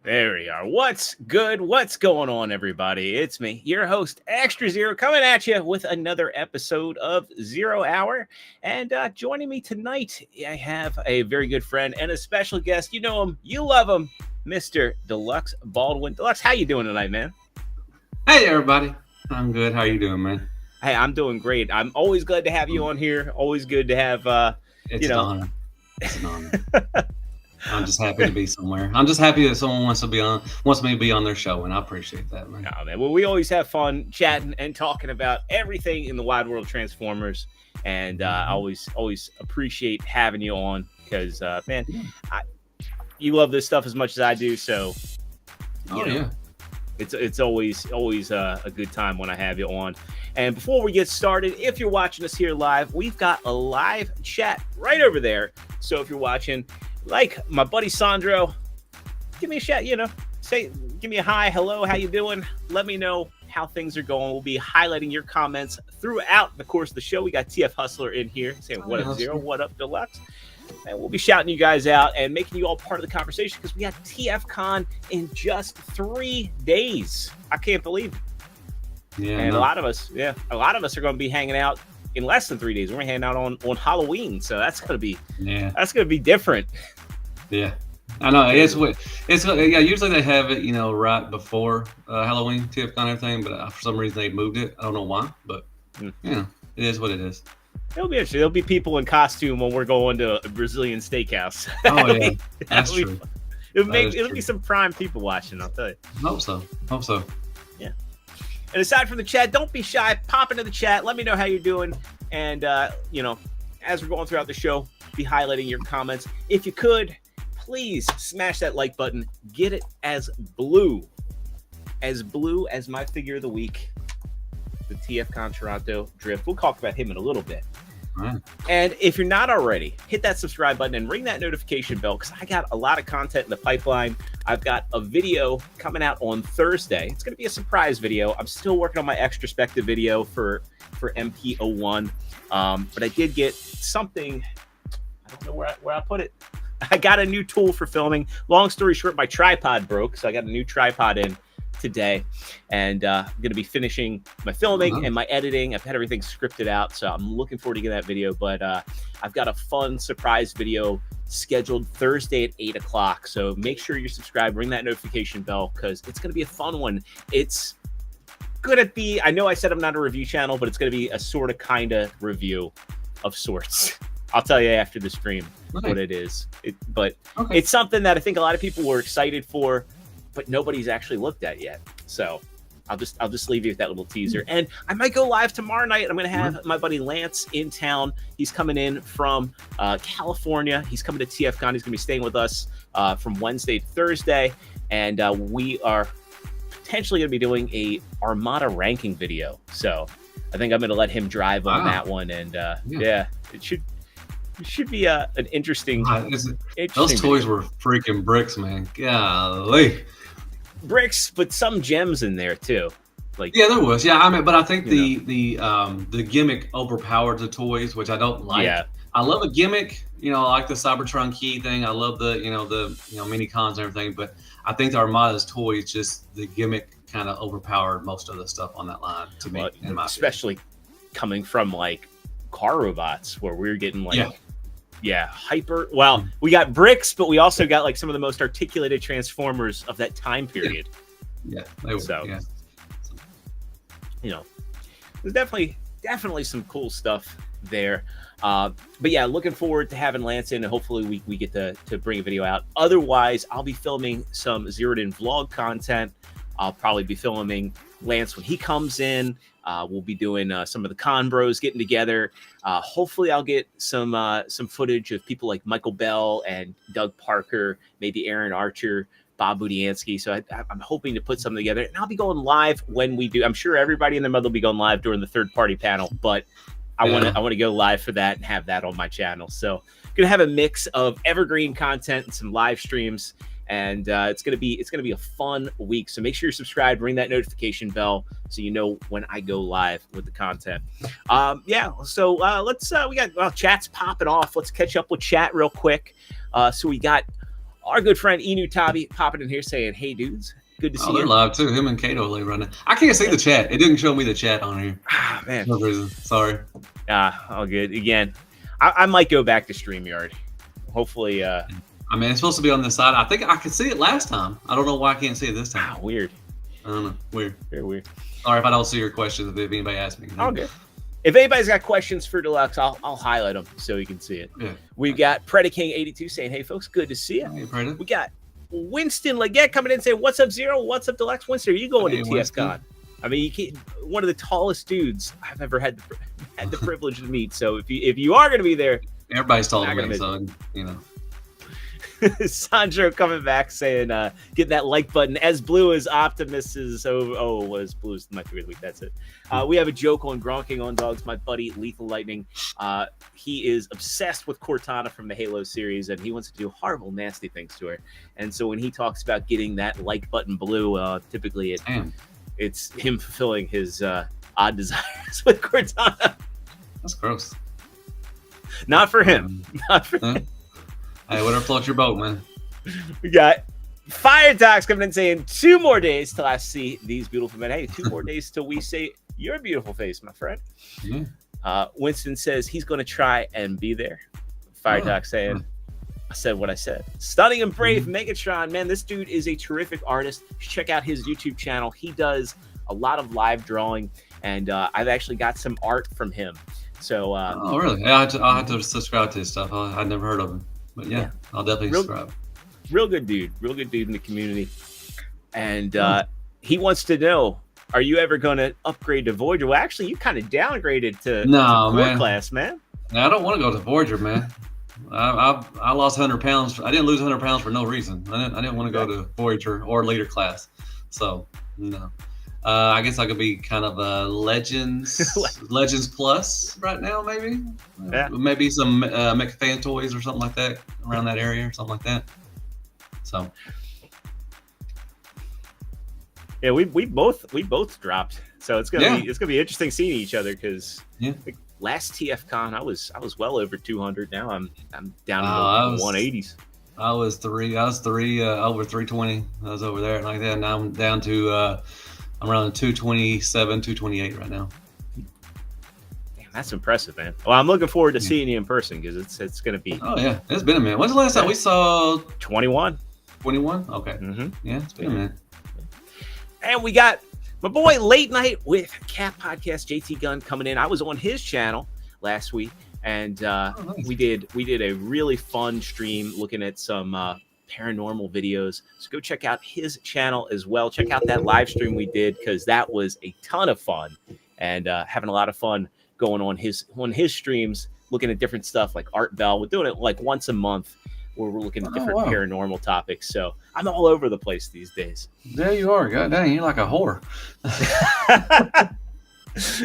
There we are. What's good? What's going on, everybody? It's me, your host, Extra Zero, coming at you with another episode of Zero Hour. And joining me tonight, I have a very good friend and a special guest. You know him, you love him, Mr. Deluxe Baldwin. Deluxe, how you doing tonight, man? Hey, everybody. I'm good. How you doing, man? Hey, I'm doing great. I'm always glad to have you on here. Always good to have, It's an honor. It's an honor. I'm just happy to be somewhere. I'm just happy that someone wants me to be on their show, and I appreciate that, man. Oh, man. Well, we always have fun chatting and talking about everything in the wide world of Transformers, and I always appreciate having you on because, man, you love this stuff as much as I do. So, yeah, it's always a good time when I have you on. And before we get started, if you're watching us here live, we've got a live chat right over there. So if you're watching, like my buddy Sandro, give me a shout, give me a hi, hello, how you doing? Let me know how things are going. We'll be highlighting your comments throughout the course of the show. We got TF Hustler in here saying, what up, Zero? What up, Deluxe? And we'll be shouting you guys out and making you all part of the conversation because we got TF Con in just 3 days. I can't believe it. Yeah, and a lot of us are going to be hanging out in less than 3 days. We're hanging out on Halloween, so that's going to be different. Yeah, I know. Usually they have it, right before Halloween, TFCon and everything, but for some reason they moved it. I don't know why, but it is what it is. It'll be interesting. There'll be people in costume when we're going to a Brazilian steakhouse. Oh yeah, that's true. It'll be some prime people watching. I'll tell you. Hope so. Yeah. And aside from the chat, don't be shy. Pop into the chat. Let me know how you're doing. And, as we're going throughout the show, be highlighting your comments. If you could, please smash that like button. Get it as blue as my figure of the week, the TFCon Toronto Drift. We'll talk about him in a little bit. Right. And if you're not already, hit that subscribe button and ring that notification bell because I got a lot of content in the pipeline. I've got a video coming out on Thursday. It's going to be a surprise video. I'm still working on my extrospective video for MP01, but I did get something. I don't know where I put it. I got a new tool for filming. Long story short, my tripod broke, so I got a new tripod in today, and I'm going to be finishing my filming and my editing. I've had everything scripted out, so I'm looking forward to getting that video, but I've got a fun surprise video scheduled Thursday at 8 o'clock, so make sure you're subscribed, ring that notification bell, because it's going to be a fun one. It's going to be, I know I said I'm not a review channel, but it's going to be a sort of kind of review of sorts. I'll tell you after the stream what it is. It's something that I think a lot of people were excited for, but nobody's actually looked at yet. So I'll just leave you with that little teaser. And I might go live tomorrow night. I'm going to have my buddy Lance in town. He's coming in from California. He's coming to TFCon. He's going to be staying with us from Wednesday to Thursday. And we are potentially going to be doing a Armada ranking video. So I think I'm going to let him drive on that one. And it should be an interesting. Those toys were freaking bricks, man. Golly. Bricks, but some gems in there too. There was. But I think the gimmick overpowered the toys, which I don't like. Yeah. I love a gimmick, I like the Cybertron key thing. I love the mini cons and everything, but I think the Armada's toys, just the gimmick kind of overpowered most of the stuff on that line to me, in my especially coming from car robots where we're getting hyper. Well, we got bricks, but we also got some of the most articulated Transformers of that time period. There's definitely some cool stuff there. But looking forward to having Lance in, and hopefully we get to bring a video out. Otherwise, I'll be filming some Zeroed In vlog content. I'll probably be filming Lance when he comes in. We'll be doing some of the con bros getting together. Hopefully I'll get some footage of people like Michael Bell and Doug Parker, maybe Aaron Archer, Bob Budiansky. So I'm hoping to put something together, and I'll be going live when we do. I'm sure everybody in the mother will be going live during the third party panel, but I want to go live for that and have that on my channel. So I'm gonna have a mix of evergreen content and some live streams. And it's gonna be a fun week. So make sure you're subscribed, ring that notification bell so you know when I go live with the content. So let's we got chat's popping off. Let's catch up with chat real quick. So we got Our good friend Inu Tabi popping in here saying, "Hey dudes, good to see you." They're live too. Him and Kato live running. I can't see the chat. It didn't show me the chat on here. Ah, man. For no reason. Sorry. All good. Again, I might go back to StreamYard. Hopefully. I mean, it's supposed to be on this side. I think I could see it last time. I don't know why I can't see it this time. Weird. I don't know. Weird. Very weird. Sorry if I don't see your questions. If anybody asks me. All good. If anybody's got questions for Deluxe, I'll highlight them so you can see it. Yeah. We've got Predaking82 saying, "Hey folks, good to see you." Hey, Preda. We got Winston Leggett coming in saying, "What's up, Zero? What's up, Deluxe?" Winston, are you going to TFCon? I mean, one of the tallest dudes I've ever had the privilege to meet. So if you are going to be there, everybody's taller than me, so you know. Sandro coming back saying, "Get that like button." As blue as Optimus is over. Oh, as blue is my favorite of the week. That's it. We have a joke on Gronking on Dogs. My buddy Lethal Lightning. He is obsessed with Cortana from the Halo series, and he wants to do horrible, nasty things to her. And so when he talks about getting that like button blue, typically it's him fulfilling his odd desires with Cortana. That's gross. Not for him. Not for him. Hey, whatever floats your boat, man. We got Fire Docs coming in saying 2 more days till I see these beautiful men. Hey, 2 more days till we say your beautiful face, my friend. Yeah. Winston says he's going to try and be there. Fire Docs saying, I said what I said. Stunning and Brave Megatron, man, this dude is a terrific artist. Check out his YouTube channel. He does a lot of live drawing, and I've actually got some art from him. So, oh, really? Yeah, I'll have to subscribe to his stuff. I've never heard of him. But yeah, I'll definitely subscribe. Real good dude in the community. And he wants to know, are you ever going to upgrade to Voyager? Well, actually, you kind of downgraded to core class, man. I don't want to go to Voyager, man. I lost 100 pounds. I didn't lose 100 pounds for no reason. I didn't want to go to Voyager or later class. So, no. I guess I could be kind of a Legends Plus right now, maybe. Yeah. Maybe some Mech Fan toys or something like that around that area or something like that. So. Yeah, we both dropped. So it's gonna be interesting seeing each other because last TFCon I was well over 200. Now I'm down in the 180s. I was three over 320. I was over there like that. Now I'm down to I'm around 227, 228 right now. Damn, that's impressive, man. Well, I'm looking forward to seeing you in person because it's going to be. Oh yeah, it's been a minute. When's the last time we saw? 21. 21. Okay. Yeah, it's been a minute. And we got my boy Late Night with Cat Podcast, JT Gunn, coming in. I was on his channel last week, and nice. we did a really fun stream looking at some paranormal videos. So go check out his channel as well. Check out that live stream we did because that was a ton of fun, and having a lot of fun going on his streams, looking at different stuff like Art Bell. We're doing it like once a month where we're looking at different paranormal topics. So I'm all over the place these days. There you are. God dang, you're like a whore.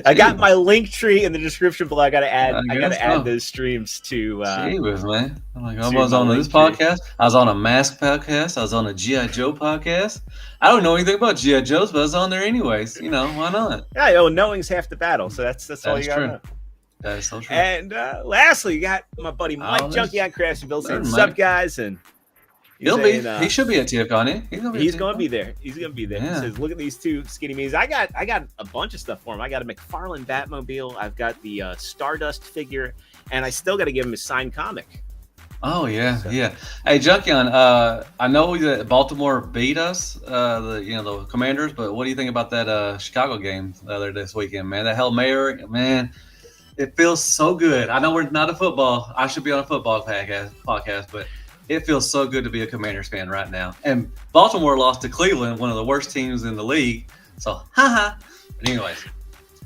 I got my link tree in the description below. I got to add those streams to. Man. I was on this podcast. I was on a Mask podcast. I was on a G.I. Joe podcast. I don't know anything about G.I. Joe's, but I was on there anyways. You know, why not? Yeah, knowing's half the battle. So that's all you got to know. That is so true. And lastly, you got my buddy Mike Junkie on Craftsville saying, "What's up, guys?" And he should be at TFCon. He's going to be there. He's going to be there. Yeah. He says, "Look at these 2 skinny me's." I got a bunch of stuff for him. I got a McFarlane Batmobile. I've got the Stardust figure, and I still got to give him his signed comic. Oh yeah, yeah. Hey, Junkion, I know that Baltimore beat us, the Commanders, but what do you think about that Chicago game this weekend, man? That Hail Mary, man. It feels so good. I know we're not a football. I should be on a football podcast, but it feels so good to be a Commanders fan right now. And Baltimore lost to Cleveland, one of the worst teams in the league. So, But anyways.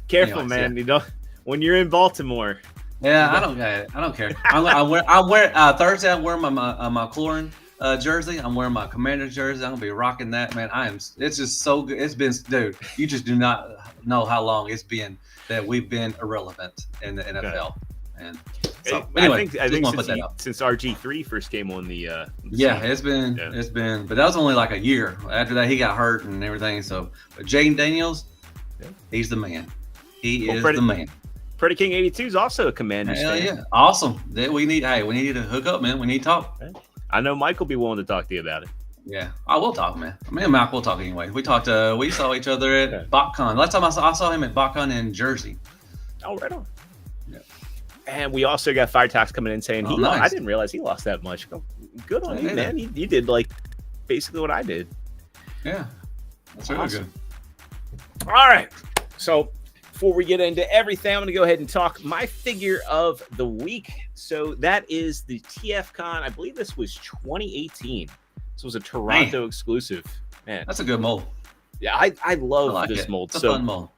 Careful, man. Yeah. When you're in Baltimore. Yeah, I don't care. I wear Thursday. I'm wearing my Clorin jersey. I'm wearing my Commanders jersey. I'm gonna be rocking that, man. It's just so good. It's been, dude. You just do not know how long it's been that we've been irrelevant in the NFL. And so, anyway, I think since RG3 first came on the it's been, but that was only like a year. After that, he got hurt and everything. So, but Jaden Daniels, he's the man. He is the man. Predaking82 is also a Commanders fan. Yeah, awesome. We need to hook up, man. We need to talk. I know Mike will be willing to talk to you about it. Yeah, I will talk, man. Me and Mac will talk anyway. We talked. We saw each other at BotCon. Last time I saw him at BotCon in Jersey. Oh, right on. Yeah. And we also got Firetax coming in saying nice. I didn't realize he lost that much. Good on you, man. You did like basically what I did. Yeah, that's really good. All right. So before we get into everything, I'm going to go ahead and talk my figure of the week. So that is the TFCon. I believe this was 2018. This was a Toronto exclusive. Man, that's a good mold. Yeah, I love this mold. It's a fun mold.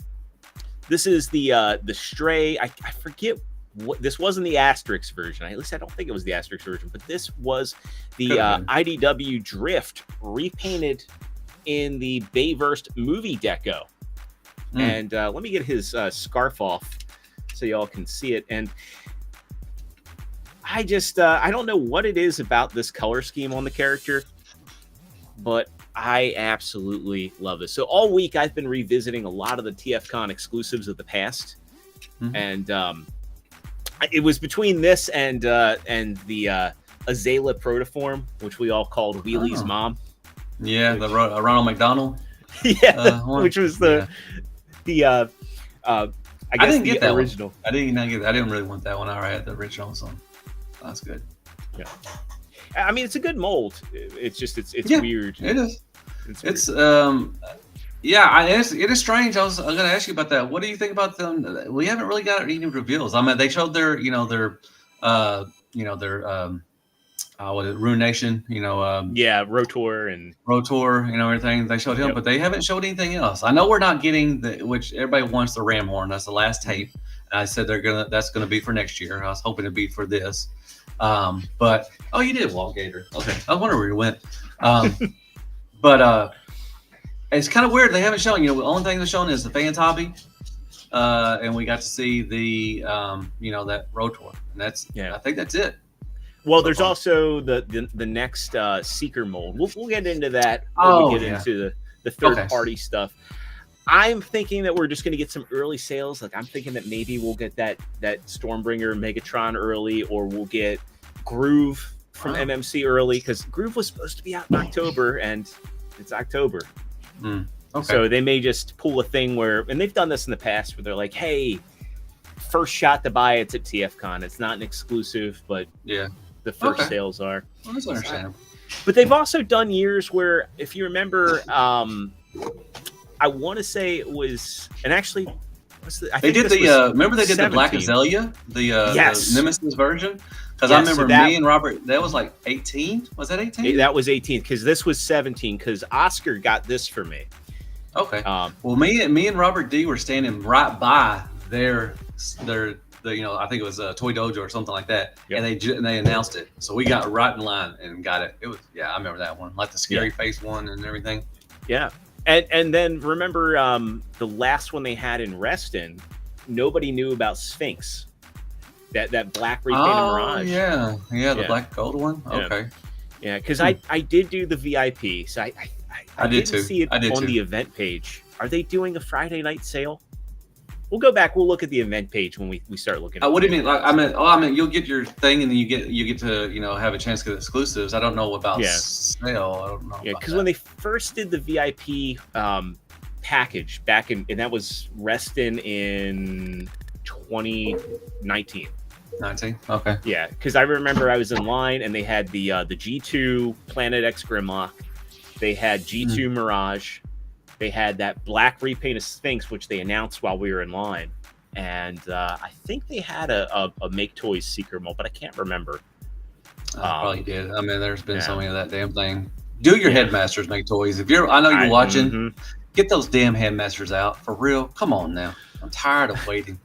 This is the Stray. I forget what this wasn't the Asterix version. At least I don't think it was the Asterix version, but this was the IDW Drift repainted in the Bayverse movie deco. And let me get his scarf off so y'all can see it. And I just I don't know what it is about this color scheme on the character, but I absolutely love this. So all week I've been revisiting a lot of the TFCon exclusives of the past, and it was between this and the Azalea Protoform, which we all called Wheelie's mom. Yeah, the Ronald McDonald. Which was I guess I didn't get that original. I didn't really want that one. I had the original, so that's good. Yeah, I mean it's a good mold. It's just it's weird. It is. It's it is strange. I was going to ask you about that. What do you think about them? We haven't really got any reveals. I mean, they showed their Ruination, Rotor and everything. They showed him, but they haven't showed anything else. I know we're not getting which everybody wants the Ram Horn. That's the last tape. And I said that's gonna be for next year. I was hoping to be for this. But you did Walt Gator. Okay. I wonder where you went. But it's kind of weird. They haven't shown, the only thing they're showing is the Fan Hobby. And we got to see the that Rotor. And I think that's it. Well, there's also the next Seeker mold. We'll get into that when we get into the third party stuff. I'm thinking that we're just going to get some early sales. Like I'm thinking that maybe we'll get that Stormbringer Megatron early, or we'll get Groove from MMC early, because Groove was supposed to be out in October, and it's October. So they may just pull a thing and they've done this in the past, where they're like, hey, first shot to buy it's at TFCon. It's not an exclusive, but the first sales are. Well, that's understandable. But they've also done years where, if you remember, I want to say it was, and actually, remember they did 17. The Black Azalea, the Nemesis version? Because I remember me and Robert, that was like 18. Was that 18? That was 18, because this was 17, because Oscar got this for me. Okay. Well, me and Robert D were standing right by their I think it was a Toy Dojo or something like that, and they announced it. So we got right in line and got it. It was I remember that one, like the scary face one and everything. Yeah. And then remember the last one they had in Reston, nobody knew about Sphinx. That black repainted Mirage. The black gold one. Okay. Yeah, because I did do the VIP, so I did too. See it on the event page. Are they doing a Friday night sale? We'll go back. We'll look at the event page when we start looking. What do you mean? Like, I mean, you'll get your thing, and then you get to have a chance to get exclusives. I don't know about sale. I don't know. Yeah, because when they first did the VIP package back and that was Reston in 2019. 19. Okay. Yeah, because I remember I was in line and they had the G2 Planet X Grimlock. They had G2 Mirage. They had that black repaint of Sphinx, which they announced while we were in line. And I think they had a Make Toys Seeker mold, but I can't remember. Probably did. I mean, there's been so many of that damn thing. Do your Headmasters Make Toys. I know you're watching, get those damn Headmasters out. For real. Come on now. I'm tired of waiting.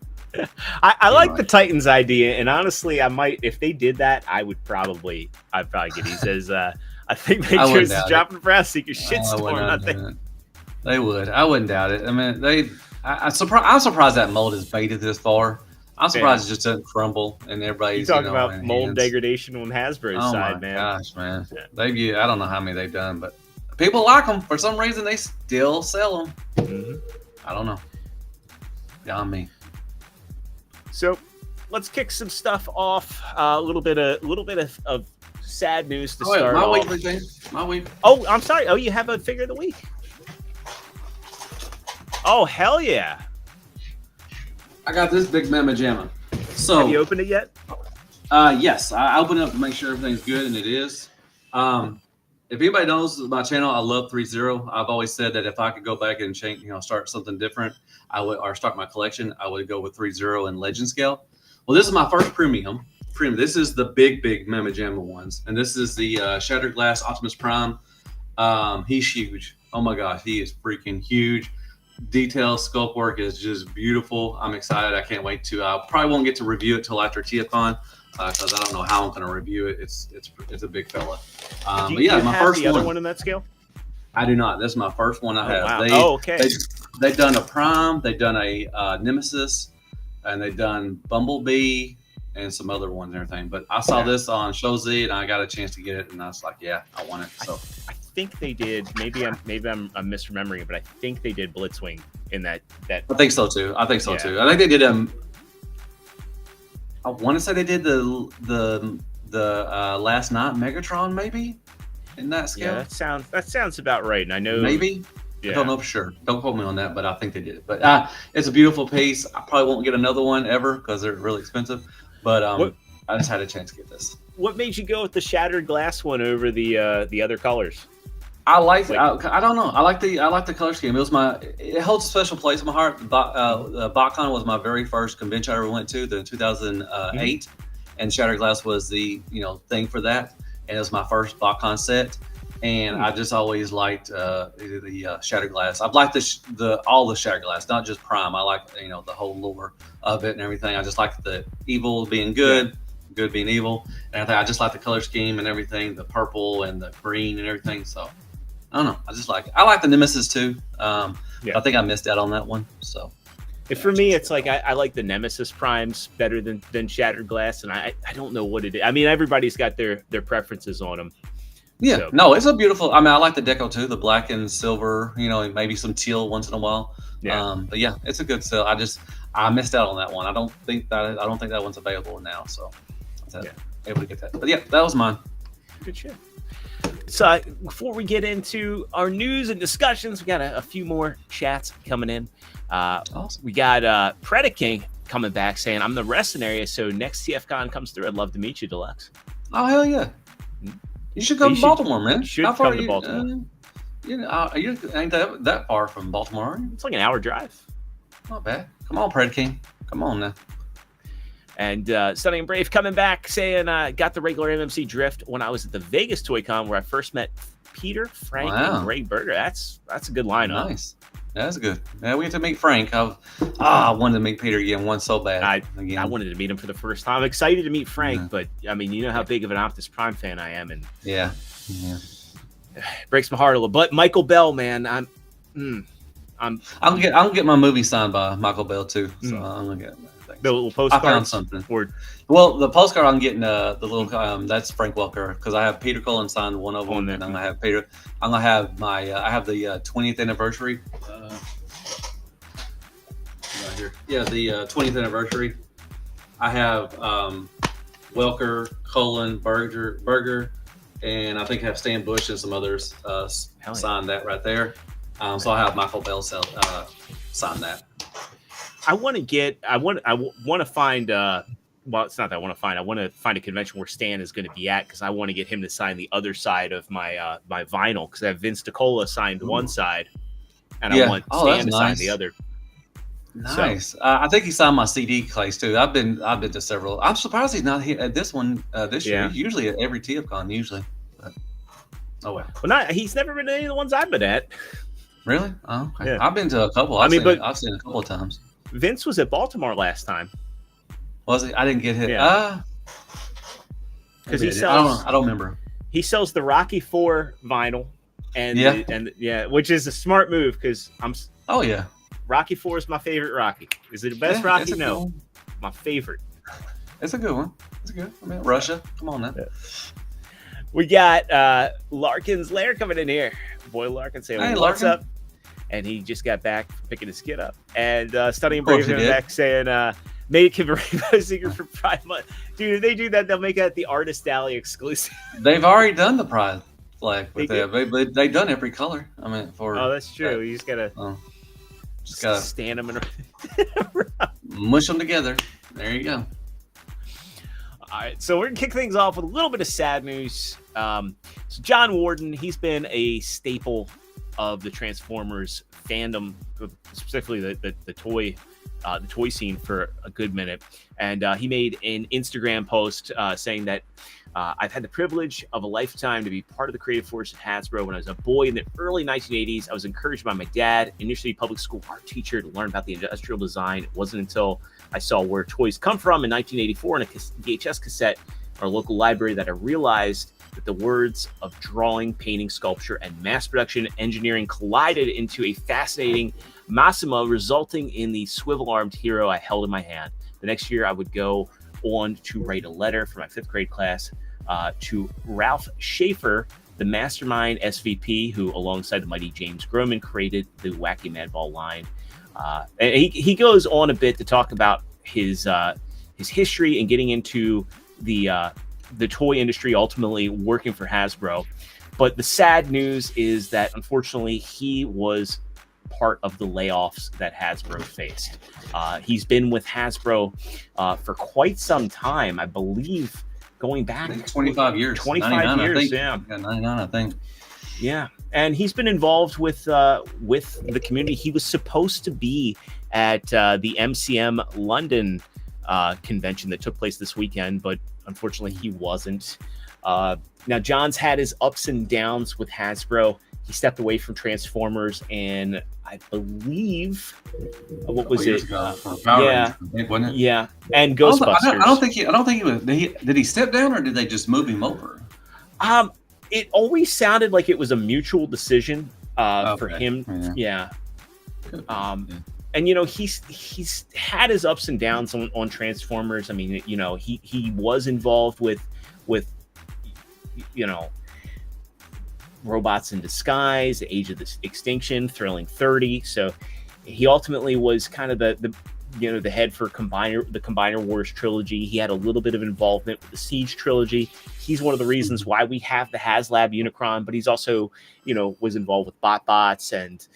I like the Titans idea, and honestly, I might, if they did that, I'd probably get these as I think they chose to drop the Brass Seeker shitstorm. I think they would. I wouldn't doubt it. I mean, I'm surprised that mold is baited this far. I'm surprised it just doesn't crumble and everybody's. You talking about mold degradation on Hasbro's side, man? Oh my gosh, man! I don't know how many they've done, but people like them for some reason. They still sell them. I don't know. Beyond me. So let's kick some stuff off. A little bit of sad news to Oh, start my off. weekly thing. My week. Oh, I'm sorry. Oh, you have a figure of the week. Oh, hell yeah. I got this big mamma jamma. So, have you opened it yet? Yes, I opened it up to make sure everything's good, and it is. If anybody knows my channel, I love 3.0. I've always said that if I could go back and change, start something different, I would, or start my collection, I would go with 3.0 and Legend Scale. Well, this is my first premium. This is the big mamma jamma ones, and this is the Shattered Glass Optimus Prime. He's huge. Oh my gosh, he is freaking huge. Detail sculpt work is just beautiful. I'm excited. I can't wait to. I probably won't get to review it till after TFCon because I don't know how I'm going to review it. It's a big fella. But yeah, my first the other one in that scale. I do not. This is my first one I have. Wow. Okay. They've done a Prime. They've done a Nemesis, and they've done Bumblebee and some other ones and everything. But I saw this on Show Z, and I got a chance to get it, and I was like, yeah, I want it. So. I think they did. Maybe I'm misremembering, but I think they did Blitzwing in that. I think so too. I think they did I want to say they did the Last Night Megatron maybe in that scale. Yeah, that sounds about right. And I know maybe. Yeah. I don't know for sure. Don't quote me on that, but I think they did. But it's a beautiful piece. I probably won't get another one ever because they're really expensive. But I just had a chance to get this. What made you go with the Shattered Glass one over the other colors? I like it. I don't know. I like the color scheme. It holds a special place in my heart. BotCon was my very first convention I ever went to, the 2008, and Shattered Glass was the thing for that, and it was my first BotCon set, and I just always liked the Shattered Glass. I've liked all the Shattered Glass, not just Prime. I like the whole lore of it and everything. I just like the evil being good. Good being evil, and I just like the color scheme and everything, the purple and the green and everything. So I don't know, I just like it. I like the Nemesis too. I think I missed out on that one. So for me, it's like I like the Nemesis Primes better than Shattered Glass, and I don't know what it is. I mean, everybody's got their preferences on them. Yeah, so. No, it's a beautiful. I mean, I like the deco too, the black and silver. Maybe some teal once in a while. Yeah. But yeah, it's a good sale. I missed out on that one. I don't think that one's available now. So. Able to get that, but yeah, that was mine. Good shit. So before we get into our news and discussions, we got a few more chats coming in. Awesome. We got Predaking coming back saying, "I'm the Reston area, so next TFCon comes through. I'd love to meet you, Deluxe." Oh hell yeah! You should come to Baltimore, man. Should come to Baltimore. You ain't that far from Baltimore, are you? It's like an hour drive. Not bad. Come on, Predaking. Come on now. And Stunning and Brave coming back saying, got the regular MMC drift when I was at the Vegas Toy Con where I first met Peter, Frank, and Ray Berger. That's a good lineup. Nice. That's good. Yeah, we get to meet Frank. I wanted to meet Peter again. One so bad. I wanted to meet him for the first time. I'm excited to meet Frank, but I mean, you know how big of an Optimus Prime fan I am, and yeah. It breaks my heart a little. But Michael Bell, man, I'll get my movie signed by Michael Bell too. So I'm gonna get. The little postcard. I found something. Well, the postcard I'm getting the little that's Frank Welker because I have Peter Cullen signed one of them, and I'm gonna have Peter. I'm gonna have my I have the 20th anniversary. Right here. Yeah, the 20th anniversary. I have Welker, Cullen, Berger, and I think I have Stan Bush and some others sign that right there. So I have Michael Bell sign that. I want to find well, it's not that I want to find. I want to find a convention where Stan is going to be at because I want to get him to sign the other side of my my vinyl because I have Vince DiCola signed one side, and I want Stan to sign the other. Nice. So, I think he signed my CD case too. I've been to several. I'm surprised he's not here at this one this year. He's usually at every TFCon usually. But, oh well. Well, he's never been to any of the ones I've been at. Really? Oh, okay. Yeah. I've been to a couple. I've seen it a couple of times. Vince was at Baltimore last time. Was he? I didn't get hit. Yeah. Because he sells. I don't remember. He sells the Rocky IV vinyl, and which is a smart move because I'm. Oh yeah. Rocky IV is my favorite Rocky. Is it the best Rocky? No, my favorite. It's a good one. It's good. I mean, Russia. Come on now. Yeah. We got Larkin's Lair coming in here. Boy Larkin saying, "Hey, what's up?" And he just got back picking his kid up. And Stunning and Brave coming back saying, Make a rainbow sticker for Pride Month. Dude, if they do that, they'll make that the Artist Alley exclusive. They've already done the Pride flag with that. They've done every color. I mean, that's true. You just gotta stand them and mush them together. There you go. All right, so we're gonna kick things off with a little bit of sad news. So John Warden, he's been a staple of the Transformers fandom, specifically the toy scene for a good minute, and he made an Instagram post saying that I've had the privilege of a lifetime to be part of the creative force at Hasbro. When I was a boy in the early 1980s, I was encouraged by my dad, initially public school art teacher, to learn about the industrial design. It wasn't until I saw where toys come from in 1984 in a VHS cassette at our local library that I realized that the words of drawing, painting, sculpture, and mass production engineering collided into a fascinating Massimo, resulting in the swivel-armed hero I held in my hand. The next year, I would go on to write a letter for my 5th grade class to Ralph Schaefer, the mastermind SVP, who, alongside the mighty James Groman, created the Wacky Madball line. And he goes on a bit to talk about his history and getting into the toy industry, ultimately working for Hasbro. But the sad news is that, unfortunately, he was part of the layoffs that Hasbro faced. He's been with Hasbro for quite some time, I believe, going back 25 years. 25 years, yeah. 99, I think. Yeah, and he's been involved with the community. He was supposed to be at the MCM London convention that took place this weekend, but unfortunately he wasn't. Now, John's had his ups and downs with Hasbro. He stepped away from Transformers, and I believe what was it? Yeah, wasn't it? Yeah, and Ghostbusters. I don't think he was. Did he step down, or did they just move him over? It always sounded like it was a mutual decision for him. Yeah. And he's had his ups and downs on Transformers. I mean, he was involved with Robots in Disguise, The Age of the Extinction, Thrilling 30. So he ultimately was kind of the head for the Combiner Wars trilogy. He had a little bit of involvement with the Siege trilogy. He's one of the reasons why we have the HasLab Unicron, but he's also, was involved with BotBots, and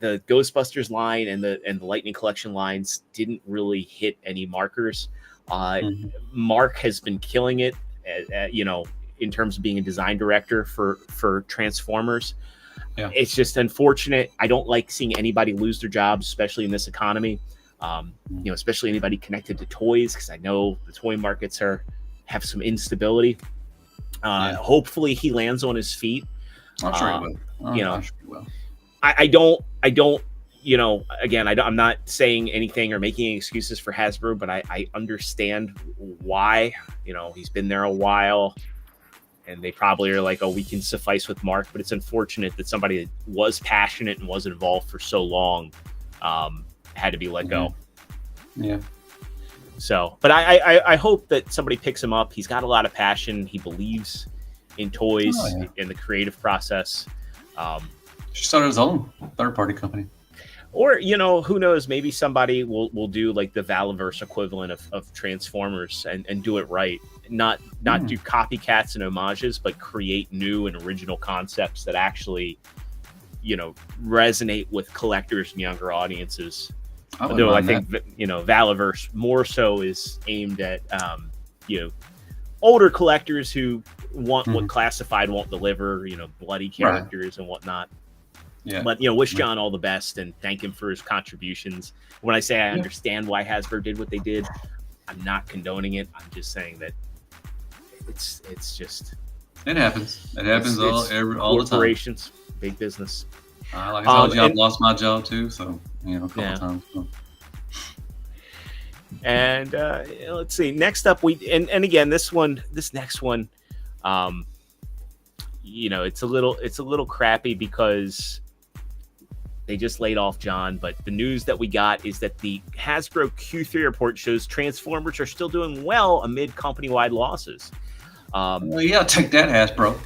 the Ghostbusters line and the Lightning Collection lines didn't really hit any markers. Mark has been killing it, in terms of being a design director for Transformers. Yeah. It's just unfortunate. I don't like seeing anybody lose their jobs, especially in this economy. Especially anybody connected to toys, because I know the toy markets have some instability. Hopefully he lands on his feet. I'm sure he will. I'm sure he will. I don't. Again, I'm not saying anything or making excuses for Hasbro, but I understand why. He's been there a while, and they probably are like, oh, we can suffice with Mark. But it's unfortunate that somebody that was passionate and was involved for so long had to be let go. Yeah. So, but I hope that somebody picks him up. He's got a lot of passion. He believes in toys, in the creative process. Should start his own third-party company. Or, who knows, maybe somebody will do like the Valaverse equivalent of Transformers and do it right. Not do copycats and homages, but create new and original concepts that actually, resonate with collectors and younger audiences. Though I think, Valaverse more so is aimed at, older collectors who want what Classified won't deliver, bloody characters and whatnot. Yeah. But, wish John all the best and thank him for his contributions. When I say I understand why Hasbro did what they did, I'm not condoning it. I'm just saying that it's just... It happens. It happens all the time. Corporations, big business. Like I told you, I've lost my job too, so, a couple times. So. And let's see. Next up, and again, this next one, it's a little crappy because they just laid off John. But the news that we got is that the Hasbro Q3 report shows Transformers are still doing well amid company-wide losses. Take that, Hasbro.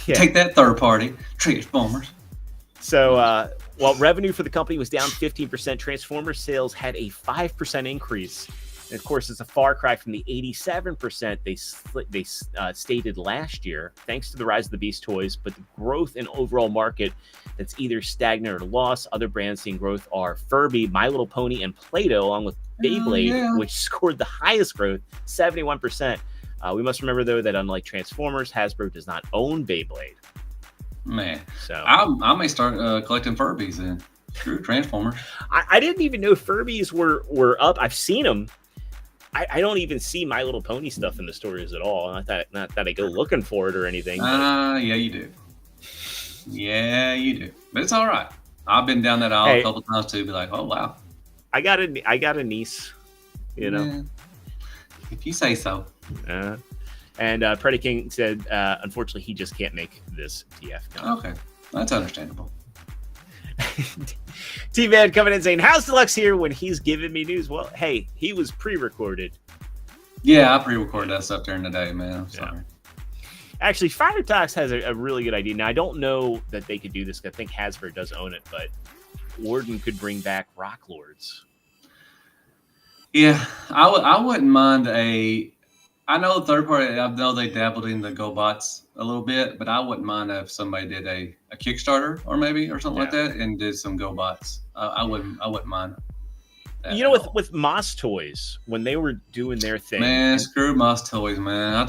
Yeah. Take that, third party Transformers. So While revenue for the company was down 15%, Transformers sales had a 5% increase. And of course, it's a far cry from the 87% they stated last year, thanks to the rise of the Beast toys. But the growth in overall market that's either stagnant or lost. Other brands seeing growth are Furby, My Little Pony, and Play-Doh, along with Beyblade, which scored the highest growth, 71%. We must remember, though, that unlike Transformers, Hasbro does not own Beyblade. Man, so I may start collecting Furbies then. Screw Transformers. I didn't even know Furbies were up. I've seen them. I don't even see My Little Pony stuff in the stores at all. Not that I go looking for it or anything. Yeah, you do. Yeah, you do. But it's all right. I've been down that aisle a couple times too. Be like, oh wow. I got a niece. You know, yeah. If you say so. And Pretty King said, unfortunately, he just can't make this TF Con. Okay, that's understandable. T-Man coming in saying, how's Deluxe here when he's giving me news? Well, hey, he was pre-recorded. Yeah, I pre-recorded that stuff during the day, man. I'm sorry. Actually, Fire Talks has a really good idea. Now, I don't know that they could do this. I think Hasbro does own it, but Warden could bring back Rock Lords. Yeah, I wouldn't mind I know third party, I know they dabbled in the GoBots a little bit, but I wouldn't mind if somebody did a Kickstarter or something like that and did some GoBots. I wouldn't mind. You know, with Moss Toys, when they were doing their thing, man, screw Moss Toys, man.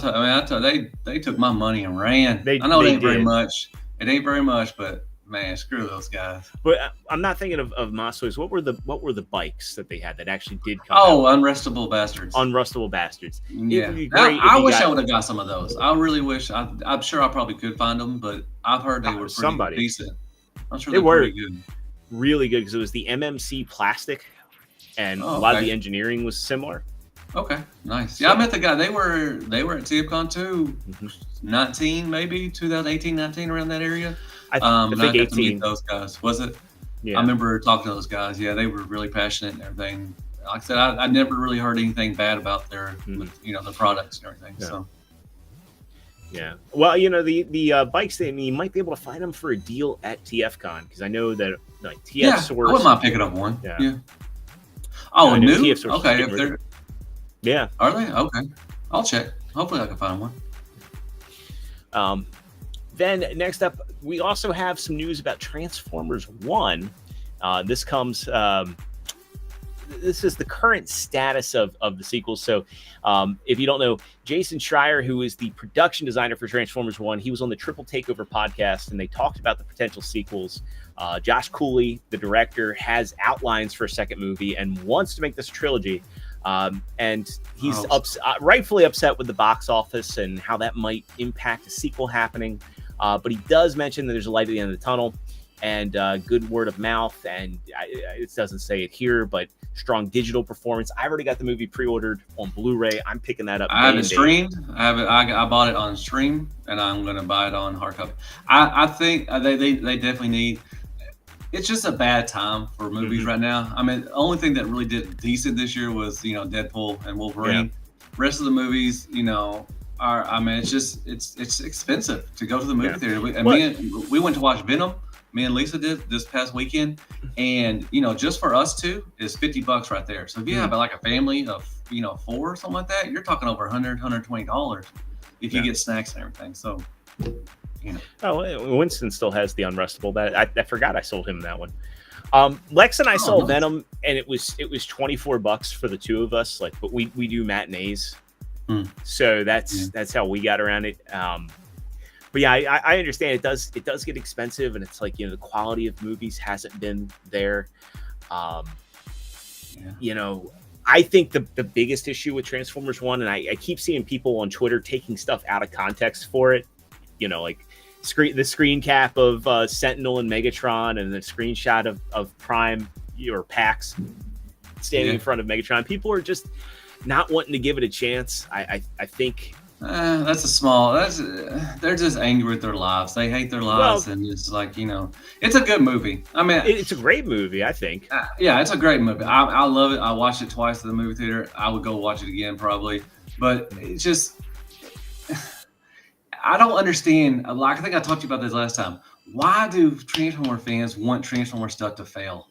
They took my money and ran. I know it ain't very much. It ain't very much, but man, screw those guys. But I'm not thinking of Moss Toys. What were the bikes that they had that actually did come out? Unrustable Bastards. Unrustable Bastards. Yeah. I wish I would have got some of those. I really wish. I'm sure I probably could find them, but I've heard they were pretty decent. I'm sure they were pretty good. Really good, because it was the MMC plastic, and a lot of the engineering was similar. Okay, nice. Yeah, I met the guy. They were at TFCon too. 2018, 19, around that area. I think 18. To meet those guys. Was it? Yeah. I remember talking to those guys. Yeah, they were really passionate and everything. Like I said, I never really heard anything bad about their, the products and everything. Yeah. So. Yeah. Well, the bikes, you might be able to find them for a deal at TFCon, because I know that like TF Source. I wouldn't mind picking up one. Yeah. Oh, new? Okay. If they're. Yeah. Are they? Okay. I'll check. Hopefully I can find one. Then next up, we also have some news about Transformers 1. This comes. This is the current status of the sequel. So if you don't know, Jason Schreier, who is the production designer for Transformers 1, he was on the Triple Takeover podcast, and they talked about the potential sequels. Josh Cooley, the director, has outlines for a second movie and wants to make this a trilogy. And he's rightfully upset with the box office and how that might impact a sequel happening. But he does mention that there's a light at the end of the tunnel, and good word of mouth. And it doesn't say it here, but strong digital performance. I already got the movie pre-ordered on Blu-ray. I'm picking that up. I have it streamed. I bought it on stream, and I'm going to buy it on hardcover. I think they definitely need. It's just a bad time for movies right now. I mean, the only thing that really did decent this year was, Deadpool and Wolverine. Yeah. Rest of the movies, it's expensive to go to the movie theater. We went to watch Venom. Me and Lisa did this past weekend, and just for us two is $50 right there. So if you have like a family of 4 or something like that, you're talking over $120 if you get snacks and everything. So. Oh, Winston still has the Unrustable. I forgot I sold him that one. Lex and I saw Venom, and it was $24 for the two of us. Like, but we do matinees, so that's how we got around it. But yeah, I understand it does get expensive, and it's like the quality of movies hasn't been there. I think the biggest issue with Transformers 1, and I keep seeing people on Twitter taking stuff out of context for it. Like the screen cap of Sentinel and Megatron, and the screenshot of Prime or Pax standing in front of Megatron. People are just not wanting to give it a chance. I think they're just angry with their lives. They hate their lives, and it's like it's a good movie. I mean, it's a great movie. I think. Yeah, it's a great movie. I love it. I watched it twice at the movie theater. I would go watch it again probably, but it's just. I don't understand. Like I think I talked to you about this last time. why do Transformer fans want Transformer stuff to fail?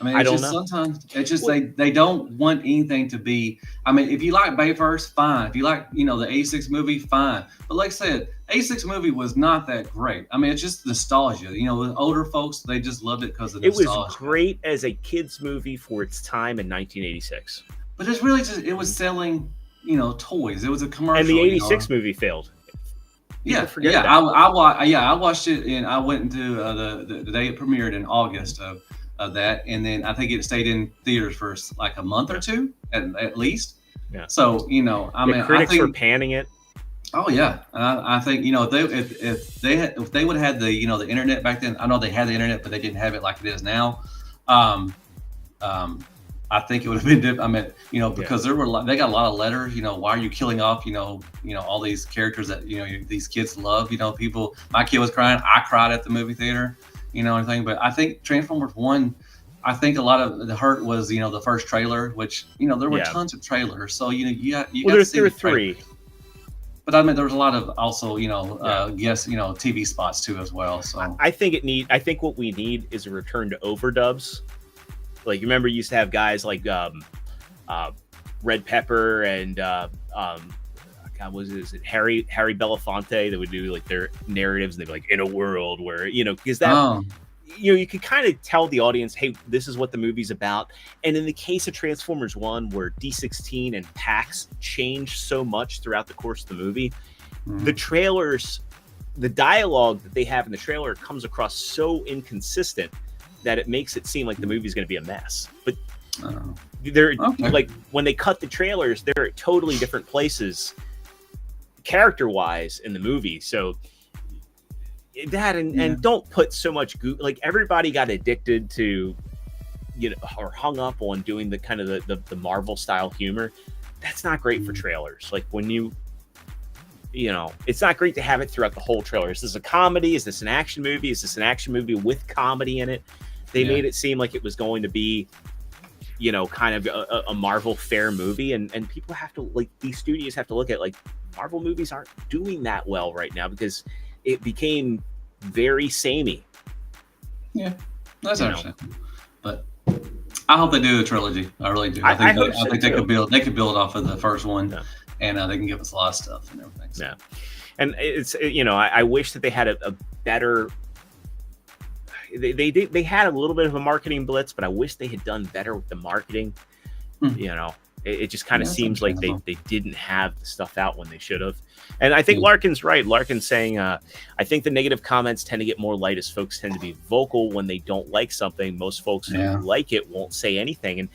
I mean, it's just sometimes it's just they don't want anything to be. I mean, if you like Bayverse, fine. If you like, the 86 movie, fine. But like I said, 86 movie was not that great. I mean, it's just nostalgia. The older folks, they just loved it because of nostalgia. It was great as a kids movie for its time in 1986. But it's really just it was selling, toys. It was a commercial. And the 86 movie failed. I watched it and I went into the day it premiered in August of that, and then I think it stayed in theaters for like a month or two at least. Yeah. So critics were panning it. Oh yeah, I think if they would have had the the internet back then. I know they had the internet, but they didn't have it like it is now. I think it would have been different. I mean, because they got a lot of letters. Why are you killing off? All these characters that these kids love. People. My kid was crying. I cried at the movie theater. Everything. But I think Transformers 1. I think a lot of the hurt was the first trailer, which there were tons of trailers. So there were 3. But I mean, there was a lot of also TV spots too as well. So I think what we need is a return to overdubs. Like, you remember you used to have guys like Red Pepper and God, is it Harry Belafonte that would do like their narratives, and they'd be like, in a world where because that you could kind of tell the audience, hey, this is what the movie's about. And in the case of Transformers 1, where D16 and PAX changed so much throughout the course of the movie, the trailers, the dialogue that they have in the trailer comes across so inconsistent that it makes it seem like the movie's going to be a mess. But they're like, when they cut the trailers, they're at totally different places character-wise in the movie. So that and don't put so much like, everybody got addicted to or hung up on doing the kind of the Marvel style humor. That's not great for trailers. Like, when it's not great to have it throughout the whole trailer. Is this a comedy? Is this an action movie? Is this an action movie with comedy in it? They made it seem like it was going to be kind of a Marvel fair movie, and people have to, like, these studios have to look at, like, Marvel movies aren't doing that well right now because it became very samey. Yeah, that's understandable. But I hope they do a trilogy. I really do. I think they could build off of the first one, and they can give us a lot of stuff and everything. So. Yeah, and it's I wish that they had a better. They had a little bit of a marketing blitz, but I wish they had done better with the marketing. It just kind of seems like they didn't have the stuff out when they should have. And I think Larkin's right. Larkin's saying, I think the negative comments tend to get more light as folks tend to be vocal when they don't like something. Most folks who like it won't say anything. And,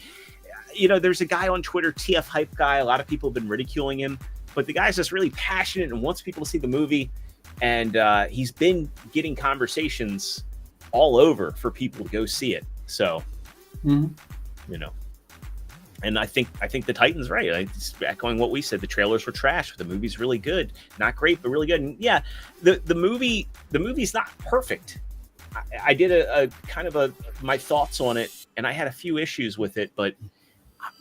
there's a guy on Twitter, TF Hype Guy. A lot of people have been ridiculing him, but the guy's just really passionate and wants people to see the movie. And he's been getting conversations all over for people to go see it. So, and I think the Titan's right. Just echoing what we said, the trailers were trash, but the movie's really good. Not great, but really good. And the movie's not perfect. I did a kind of my thoughts on it, and I had a few issues with it, but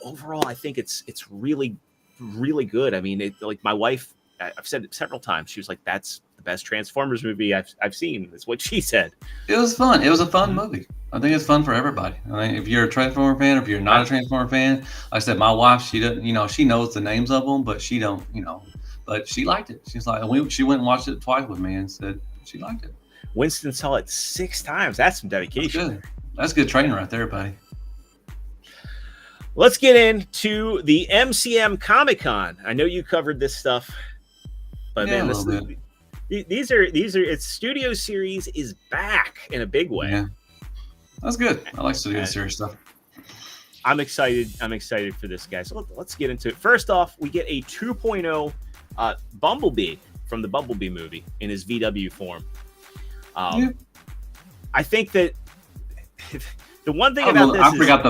overall, I think it's really, really good. I mean, like, my wife, I've said it several times. She was like, "That's the best Transformers movie I've seen." That's what she said. It was fun. It was a fun movie. I think it's fun for everybody. I mean, if you're a Transformer fan, if you're not a Transformer fan, like I said, my wife, she doesn't, she knows the names of them, but she don't, but she liked it. She's like, she went and watched it twice with me and said she liked it. Winston saw it 6 times. That's some dedication. That's good training right there, buddy. Let's get into the MCM Comic Con. I know you covered this stuff, but man, these are it's Studio Series is back in a big way. Yeah. That's good. I like Studio Series stuff. I'm excited for this, guys. So let's get into it. First off, we get a 2.0 Bumblebee from the Bumblebee movie in his VW form. I think that the one thing about this I forgot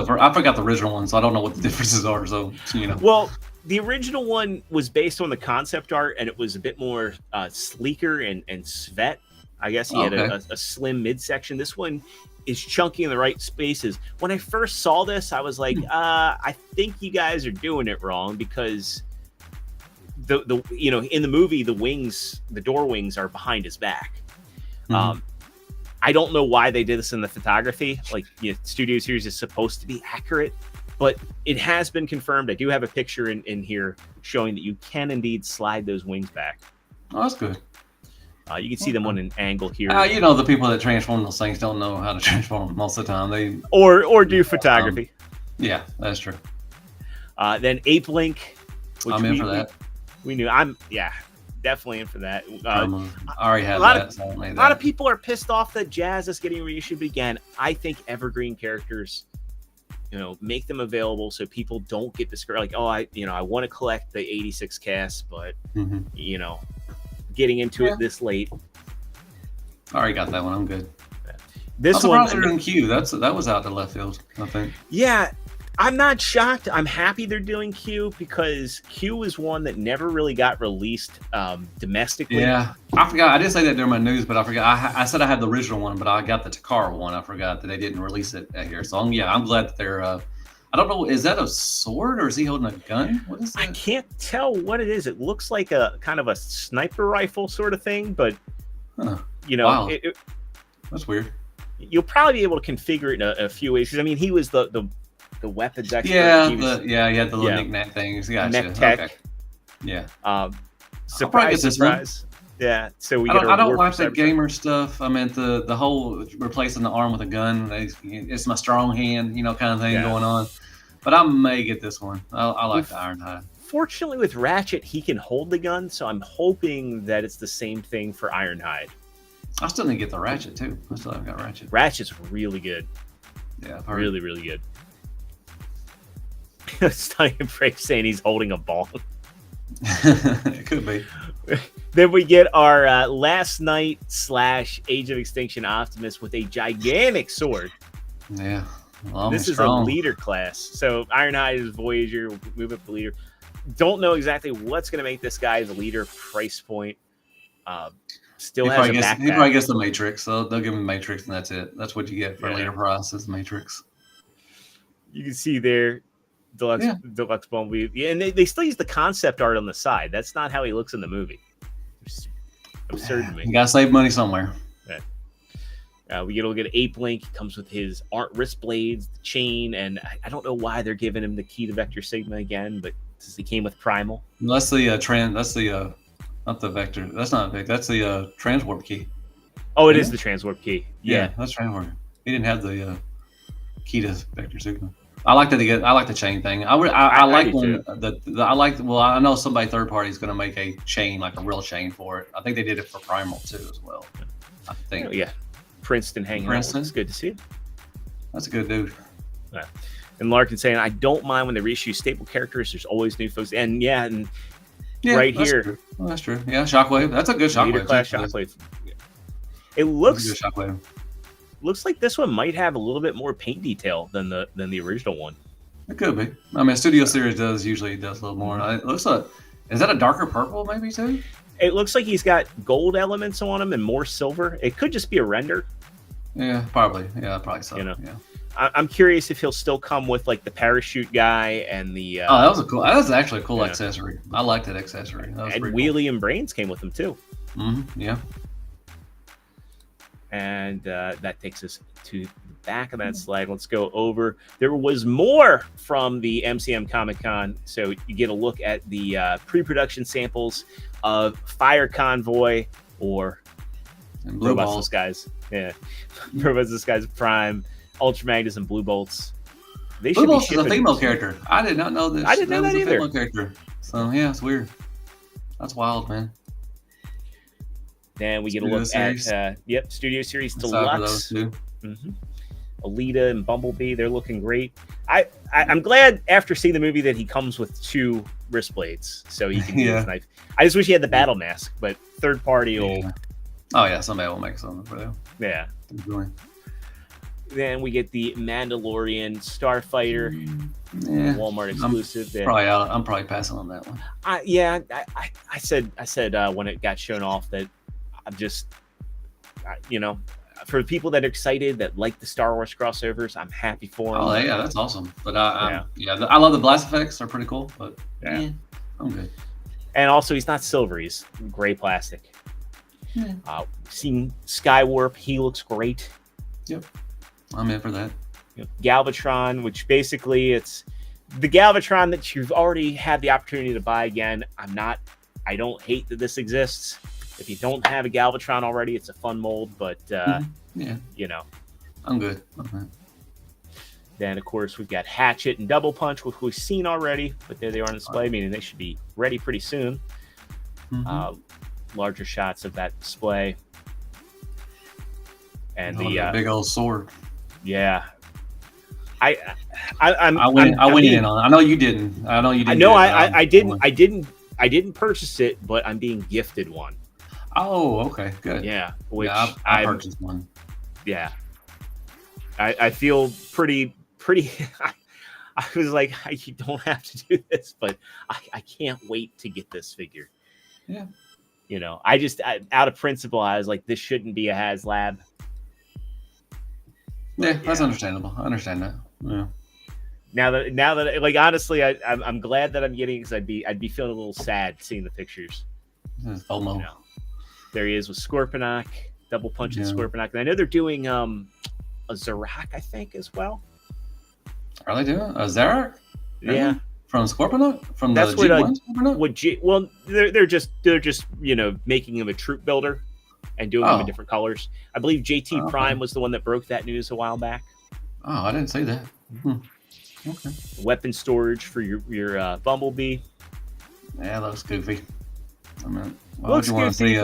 the original one, so I don't know what the differences are. So Well, the original one was based on the concept art, and it was a bit more sleeker and svet. I guess he had a slim midsection. This one is chunky in the right spaces. When I first saw this, I was like, I think you guys are doing it wrong, because in the movie, the door wings are behind his back. I don't know why they did this in the photography. Like, Studio Series is supposed to be accurate, but it has been confirmed. I do have a picture in here showing that you can indeed slide those wings back. Oh, that's good. You can see them on an angle here. The people that transform those things don't know how to transform them most of the time. Or do photography. Yeah, that's true. Then Ape Link. Which I'm in for that. We knew. Definitely in for that. I already had that. A lot of people are pissed off that Jazz is getting reissued. But again, I think evergreen characters, make them available so people don't get discouraged. Like, I want to collect the 86 cast, but getting into it this late. I already got that one. I'm good. This one in Q. That was out to left field, I think. Yeah. I'm not shocked. I'm happy they're doing Q because Q is one that never really got released domestically. Yeah, I forgot. I didn't say that during my news, but I forgot. I said I had the original one, but I got the Takara one. I forgot that they didn't release it here. So I'm glad that they're. I don't know. Is that a sword or is he holding a gun? What is that? I can't tell what it is. It looks like a kind of a sniper rifle sort of thing, but wow. That's weird. You'll probably be able to configure it in a few ways. Because I mean, he was the weapons expert. He had the little knick-knack things. Gotcha. Mech tech. Okay. Yeah. Surprise. Yeah. So we I don't like the gamer stuff. I meant the whole replacing the arm with a gun. It's my strong hand, kind of thing going on. But I may get this one. I like the Ironhide. Fortunately, with Ratchet, he can hold the gun, so I'm hoping that it's the same thing for Ironhide. I still need to get the Ratchet too. I still haven't got Ratchet. Ratchet's really good. Yeah, really, really good. Stunning Break saying he's holding a ball. It could be. Then we get our Last Night / Age of Extinction Optimus with a gigantic sword. Yeah. This is strong. A leader class. So Ironhide is Voyager. We'll move up to leader. Don't know exactly what's going to make this guy the leader price point. Still has a backpack. He probably gets the Matrix. So they'll give him Matrix and that's it. That's what you get for leader price is Matrix. You can see there. Deluxe Bumblebee. Yeah, and they still use the concept art on the side. That's not how he looks in the movie. It's absurd to me. You gotta save money somewhere. We get a look at Ape Link. He comes with his wrist blades, the chain, and I don't know why they're giving him the key to Vector Sigma again, but since he came with Primal. That's the not the Vector. That's not Vector. That's the transwarp key. Oh, it is the transwarp key. Yeah, that's transwarp. He didn't have the key to Vector Sigma. I like that. I like the chain thing. I like when I like. Well, I know somebody third party is going to make a chain, like a real chain for it. I think they did it for Primal too as well. I think. Yeah, Princeton hanging out. It's good to see it. That's a good dude. Yeah. And Larkin saying, I don't mind when they reissue staple characters. There's always new folks. And right here. True. Well, that's true. Yeah, Shockwave. That's a good Shockwave. Class Shockwave. It looks. That's a good Shockwave. Looks like this one might have a little bit more paint detail than the original one. It could be. I mean, Studio Series usually does a little more. It looks like, is that a darker purple maybe too? It looks like he's got gold elements on him and more silver. It could just be a render. Yeah, probably. Yeah, probably so. Yeah. I'm curious if he'll still come with like the parachute guy and the. That was actually a cool accessory. I liked that accessory. That was and Wheelie and Brains came with him too. Mm-hmm. Yeah. And that takes us to the back of that slide. Let's go over. There was more from the MCM Comic Con. So you get a look at the pre-production samples of Fire Convoy or and Blue Robots Balls. Disguise. Yeah. Robots Disguise Prime, Ultra Magnus, and Blue Bolts. Blue Bolts is a female character. I did not know this. I didn't know that either. Female character. So, yeah, it's weird. That's wild, man. Then we get a look at Studio Series Deluxe. Mm-hmm. Alita and Bumblebee, they're looking great. I'm glad after seeing the movie that he comes with 2 wrist blades, so he can use his knife. I just wish he had the battle mask, but third party will. Oh yeah, somebody will make something for them. Yeah. Then we get the Mandalorian Starfighter, Walmart exclusive. I'm probably passing on that one. I said when it got shown off that I'm just, for people that are excited that like the Star Wars crossovers, I'm happy for them. Oh yeah, that's awesome. But I love the blast effects; they're pretty cool. But I'm good. And also, he's not silver; he's gray plastic. Seen Skywarp. He looks great. Yep. I'm in for that. Galvatron, which basically it's the Galvatron that you've already had the opportunity to buy again. I don't hate that this exists. If you don't have a Galvatron already, it's a fun mold, but you know. I'm good. Okay. Then, of course, we've got Hatchet and Double Punch, which we've seen already, but there they are on display, meaning they should be ready pretty soon. Larger shots of that display. And the big old sword. Yeah. I went in on it. I know you didn't. I didn't purchase it, but I'm being gifted one. Oh, okay, good. Yeah, which I purchased one. Yeah, I feel pretty. I was like, you don't have to do this, but I can't wait to get this figure. Yeah, you know, out of principle, I was like, this shouldn't be a HasLab. Yeah, that's understandable. I understand that. Yeah. Now that like honestly, I'm glad that I'm getting it because I'd be feeling a little sad seeing the pictures. FOMO. You know, there he is with Scorponok, Double Punch and Scorponok. And I know they're doing a Zarak, I think, as well. Are they doing a Zarak? Really? Yeah. From Scorponok? From that's the G1 Scorponok? Well, they're just you know making him a troop builder and doing them in different colors. I believe JT Prime was the one that broke that news a while back. Oh, I didn't see that. Okay. Weapon storage for your Bumblebee. Yeah, that looks goofy. I mean, why looks would you want to see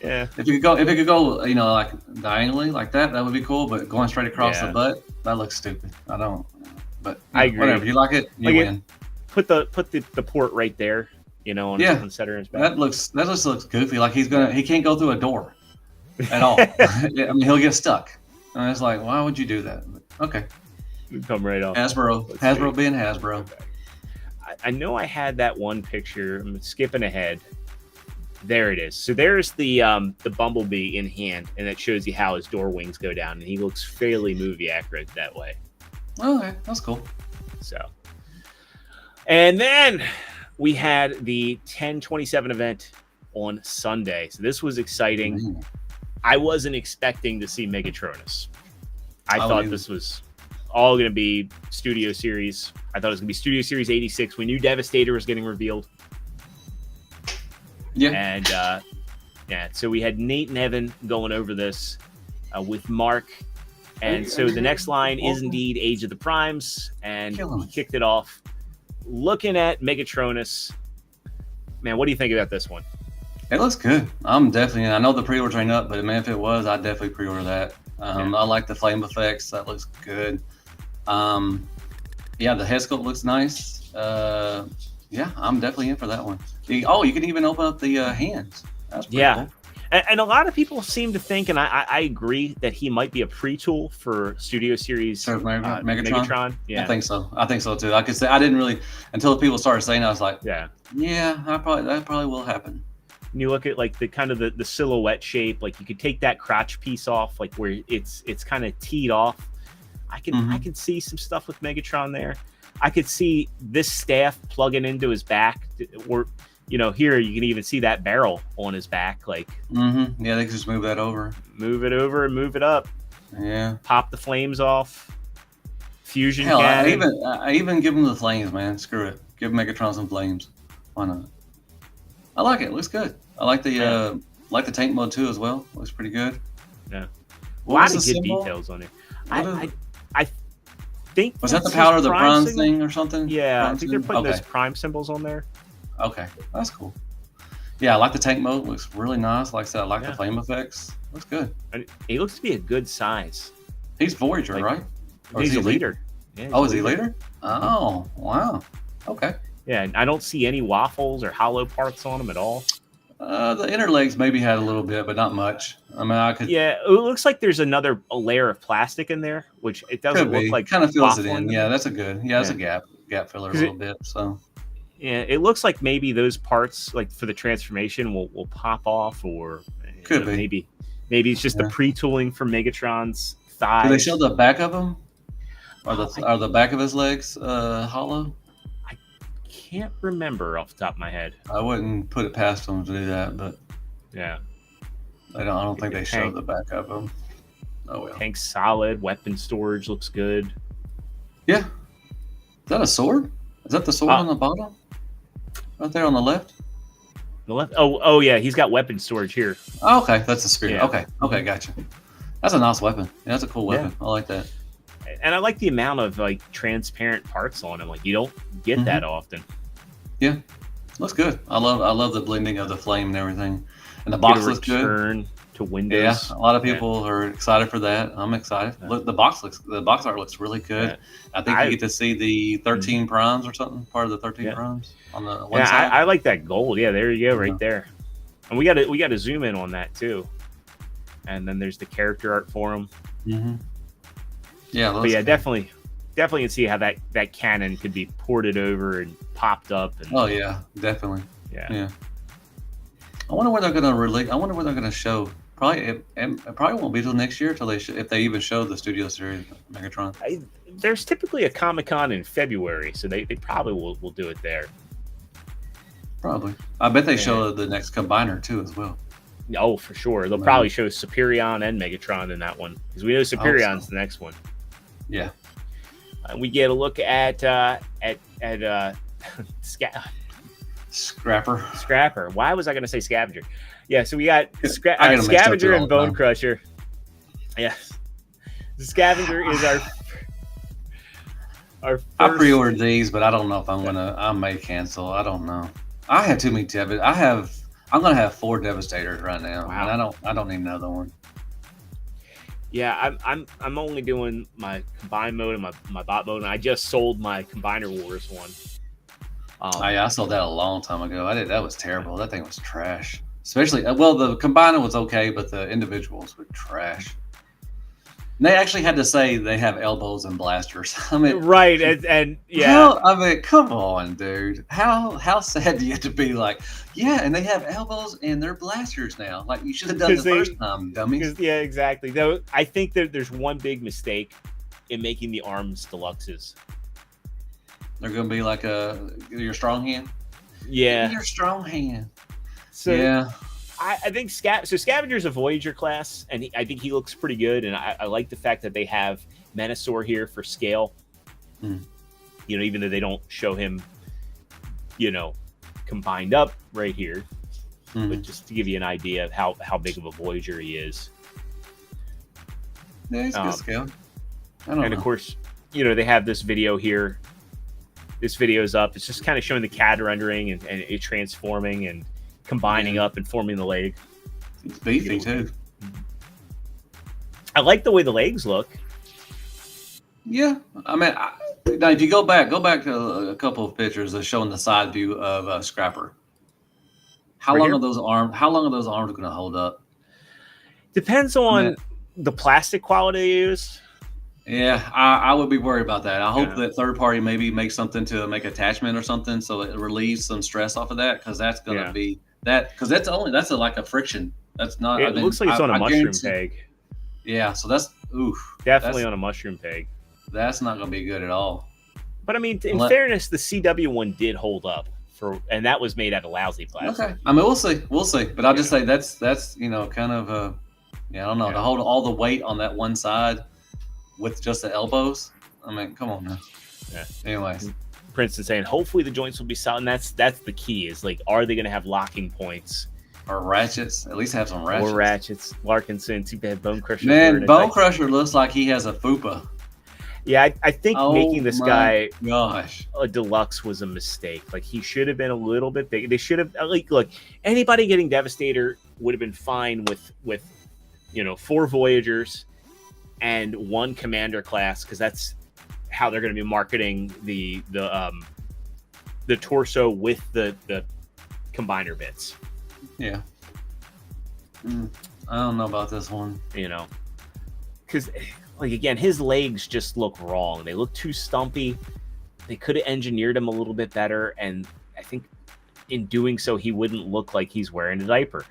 yeah. If it could go, you know, like diagonally like that would be cool. But going straight across the butt, that looks stupid. I don't. But I agree. Whatever you like it, you win. Put the port right there. You know, on the center of his back. That just looks goofy. Like he can't go through a door at all. I mean, he'll get stuck. And it's like, why would you do that? Okay. Come right off. Hasbro being Hasbro. I know I had that one picture. I'm skipping ahead. There it is. So there's the Bumblebee in hand, and it shows you how his door wings go down, and he looks fairly movie accurate that way. Okay, that's cool. So, and then we had the 1027 event on Sunday. So this was exciting. I wasn't expecting to see Megatronus. I thought this was all going to be Studio Series. I thought it was going to be Studio Series 86. We knew Devastator was getting revealed. Yeah. And so we had Nate and Evan going over this with Mark. And so the next line is indeed Age of the Primes. And we kicked it off looking at Megatronus. Man, what do you think about this one? It looks good. I'm definitely, I know the pre-orders ain't up, but man, if it was, I'd definitely pre-order that. I like the flame effects. That looks good. The head sculpt looks nice. I'm definitely in for that one. You can even open up the hands. That's pretty cool. And a lot of people seem to think, and I agree, that he might be a pre-tool for Studio Series Megatron. Yeah, I think so too. Like I said, I didn't really until people started saying. I was like, that probably will happen. And you look at like the kind of the silhouette shape, like you could take that crotch piece off, like where it's kind of teed off. I can see some stuff with Megatron there. I could see this staff plugging into his back, or here you can even see that barrel on his back. Like, they can just move that over, move it over, and move it up. Yeah, pop the flames off. Fusion. Hell, I even give him the flames, man. Screw it. Give Megatron some flames. Why not? I like it. It looks good. I like the tank mode too as well. Looks pretty good. Yeah. A lot of good details on it. I think was that the Power of the Bronze thing or something? Yeah, I think they're putting those Prime symbols on there. Okay, that's cool. Yeah, I like the tank mode. Looks really nice. Like I said, I like the flame effects. Looks good. He looks to be a good size. He's Voyager, right? Or he's a leader. Yeah, is he leader? Oh, wow. Okay. Yeah, and I don't see any waffles or hollow parts on him at all. The inner legs maybe had a little bit, but not much. I mean, I could. Yeah, it looks like there's a layer of plastic in there, which it doesn't look like. Kind of fills it in. Yeah, that's a good. Yeah, that's a gap filler a little bit. So. Yeah, it looks like maybe those parts, like for the transformation, will pop off, or maybe it's just the pre-tooling for Megatron's thighs. Do they show the back of him? Are the back of his legs hollow? I can't remember off the top of my head. I wouldn't put it past them to do that, but yeah. I don't think they show the back of them. Oh well. Tank's solid. Weapon storage looks good. Yeah. Is that a sword? Is that the sword on the bottom? Right there on the left? The left? Oh yeah, he's got weapon storage here. Oh, okay, that's the spear. Yeah. Okay, gotcha. That's a nice weapon. Yeah, that's a cool weapon. I like that. And I like the amount of like transparent parts on him. Like you don't get that often. Yeah, looks good. I love the blending of the flame and everything. And the box looks good. Return to Windows. Yeah, a lot of people are excited for that. I'm excited. Look, the box art looks really good. Yeah. I think you get to see the 13 primes or something, part of the 13 primes on the one side. I like that gold. Yeah, there you go, right there. And we got to zoom in on that too. And then there's the character art for him. Yeah, but yeah, definitely can see how that cannon could be ported over and popped up. And, oh yeah, definitely. Yeah. I wonder where they're going to release. I wonder where they're going to show. Probably it probably won't be till next year till if they even show the Studio Series Megatron. There's typically a Comic Con in February, so they probably will do it there. Probably. I bet they show the next Combiner too as well. Oh, for sure. They'll probably show Superion and Megatron in that one because we know Superion's the next one. Yeah. We get a look at Scrapper. Why was I going to say Scavenger? Yeah, so we got Scavenger and Bone Crusher. Yes. The Scavenger is our first. I pre-ordered these, but I don't know if I may cancel. I don't know. I have too many I'm gonna have 4 Devastators right now. Wow. And I don't need another one. Yeah, I'm only doing my combine mode and my bot mode, and I just sold my Combiner Wars one. I sold that a long time ago. That was terrible. That thing was trash. Especially the Combiner was okay, but the individuals were trash. And they actually had to say they have elbows and blasters. I mean, right, and yeah. I mean, come on, dude. How sad do you have to be? Like, yeah, and they have elbows and they're blasters now. Like you should have done the first time, dummies. Yeah, exactly. Though I think there's one big mistake in making the arms deluxes. They're going to be like your strong hand. Yeah, your strong hand. So yeah. I think Scavenger's a Voyager class, and I think he looks pretty good. And I like the fact that they have Menasor here for scale. You know, even though they don't show him, combined up right here, but just to give you an idea of how big of a Voyager he is. Yeah, he's good scale. Of course, they have this video here. This video's up. It's just kind of showing the CAD rendering and it transforming and combining up and forming the leg. It's beefy too. I like the way the legs look. Yeah, I mean, now if you go back to a couple of pictures of showing the side view of Scrapper. How long are those arms going to hold up? Depends on the plastic quality they use. Yeah, I would be worried about that. I hope that third party maybe makes something to make attachment or something so it relieves some stress off of that, because that's going to be that, because that's like a friction. That's not. It looks like it's on a mushroom peg. Yeah, so that's definitely on a mushroom peg. That's not going to be good at all. But I mean, in fairness, the CW one did hold up and that was made out of lousy plastic. Okay, I mean we'll see. But I'll just say that's kind of I don't know, to hold all the weight on that one side with just the elbows. I mean, come on now. Yeah. Anyways, Princeton saying hopefully the joints will be solid. And that's the key. Is like, are they going to have locking points or ratchets? At least have some ratchets. Or ratchets. Larkinson, too bad Bone Crusher. Man, Bone Crusher looks like he has a fupa. Yeah, I think making this guy gosh a deluxe was a mistake. Like, he should have been a little bit bigger. They should have, like, look, anybody getting Devastator would have been fine with 4 Voyagers and 1 Commander class, because that's how they're going to be marketing the torso with the combiner bits. Yeah. I don't know about this one. Because, like, again, his legs just look wrong. They look too stumpy. They could have engineered him a little bit better, and I think in doing so, he wouldn't look like he's wearing a diaper.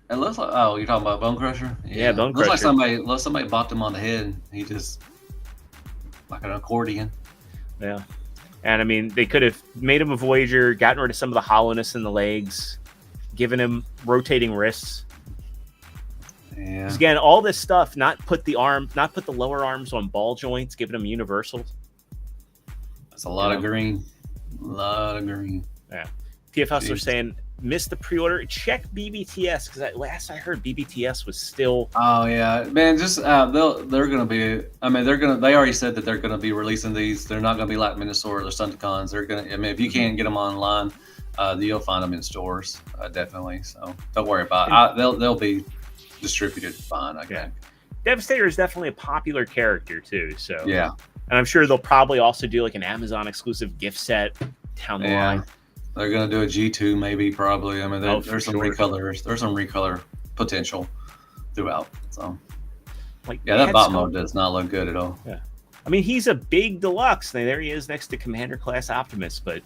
It looks like, you're talking about Bone Crusher? Yeah, Bone Crusher. Looks like somebody bopped him on the head. He just, like an accordion. Yeah. And I mean, they could have made him a Voyager, gotten rid of some of the hollowness in the legs, given him rotating wrists. Yeah. Again, all this stuff, not put the lower arms on ball joints, giving them universals. That's a lot of green. A lot of green. Yeah. TF Hustler saying, missed the pre-order. Check BBTS, because last I heard BBTS was still. Oh yeah, man. Just they're gonna be. I mean, they already said that they're gonna be releasing these. They're not gonna be like Minnesota or Stunticons. They're gonna. I mean, if you can't get them online, you'll find them in stores definitely. So don't worry about it. They'll be distributed fine. I think. Devastator is definitely a popular character too. So yeah, and I'm sure they'll probably also do like an Amazon exclusive gift set down the line. They're gonna do a G2 maybe, probably. I mean, there's some sure. recolors. There's some recolor potential throughout. So, like, that bot mode does not look good at all. Yeah, I mean, he's a big deluxe. There he is next to Commander Class Optimus. But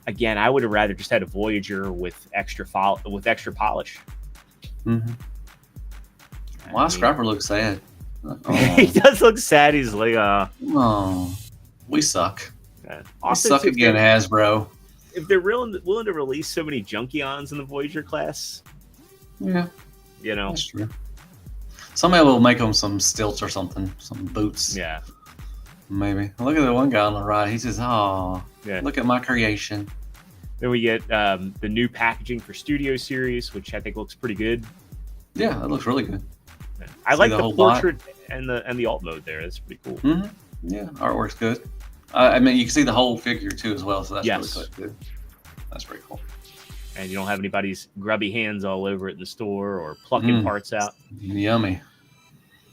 again, I would have rather just had a Voyager with extra polish. Mm-hmm. Wow, Scrapper looks sad. Oh. He does look sad. He's like, oh, we suck. We Also, suck again, Hasbro. If they're willing to release so many Junkions in the Voyager class, that's true. Somebody will make them some stilts or something, some boots. Yeah, maybe. Look at the one guy on the right. He says, "Oh, look at my creation." Then we get the new packaging for Studio Series, which I think looks pretty good. Yeah, it looks really good. Yeah. I like the portrait and the alt mode there. That's pretty cool. Mm-hmm. Yeah, artwork's good. I mean, you can see the whole figure too as well, so that's really cool too. That's pretty cool. And you don't have anybody's grubby hands all over it in the store or plucking parts out. Yummy.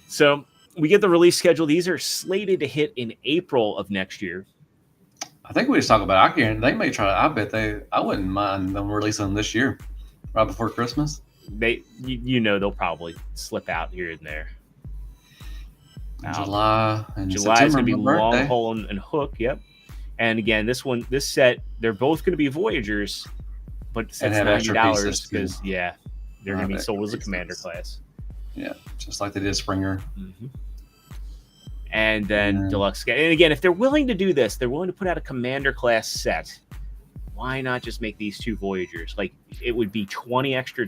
So we get the release schedule. These are slated to hit in April of next year. I think we just talk about it. They may try. I wouldn't mind them releasing them this year, right before Christmas. They'll probably slip out here and there. July is going to be Long Haul and Hook. Yep. And again, this set, they're both going to be Voyagers, but it's $90 because they're going to be sold as a Commander class. Yeah, just like they did Springer. Mm-hmm. And then Deluxe. And again, if they're willing to do this, they're willing to put out a Commander class set. Why not just make these two Voyagers? Like, it would be $20 extra,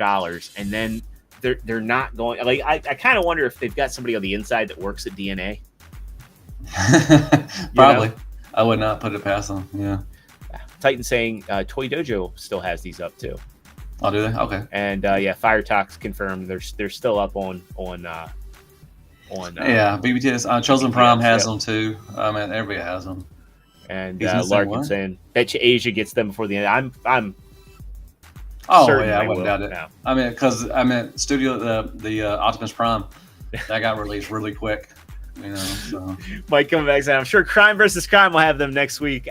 and then they're not going. Like, I kind of wonder if they've got somebody on the inside that works at DNA. Probably. I would not put it past them. Yeah. Titan saying Toy Dojo still has these up too. Oh, do they? Okay. And Fire Talks confirmed they're still up on BBTS. Chosen Prime has them too. I mean, everybody has them. And Larkin saying bet you Asia gets them before the end. I'm I wouldn't doubt it. No. I mean, because Studio the Optimus Prime that got released really quick. So. Mike coming back saying, I'm sure Crime versus Crime will have them next week.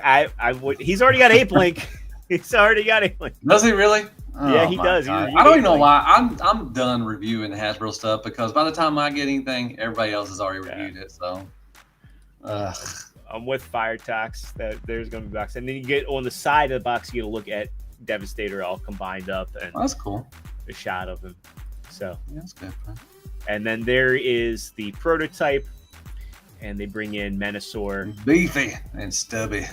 He's already got Ape Link. He's already got Ape Link. Does he really? Yeah, he does. I don't even know why. I'm done reviewing Hasbro stuff because by the time I get anything, everybody else has already reviewed it. So I'm with Fire Tax that there's going to be box, and then you get on the side of the box, you get to look at Devastator all combined up, and that's cool. A shot of him. So that's good. Man. And then there is the prototype. And they bring in Menasor. Beefy and stubby.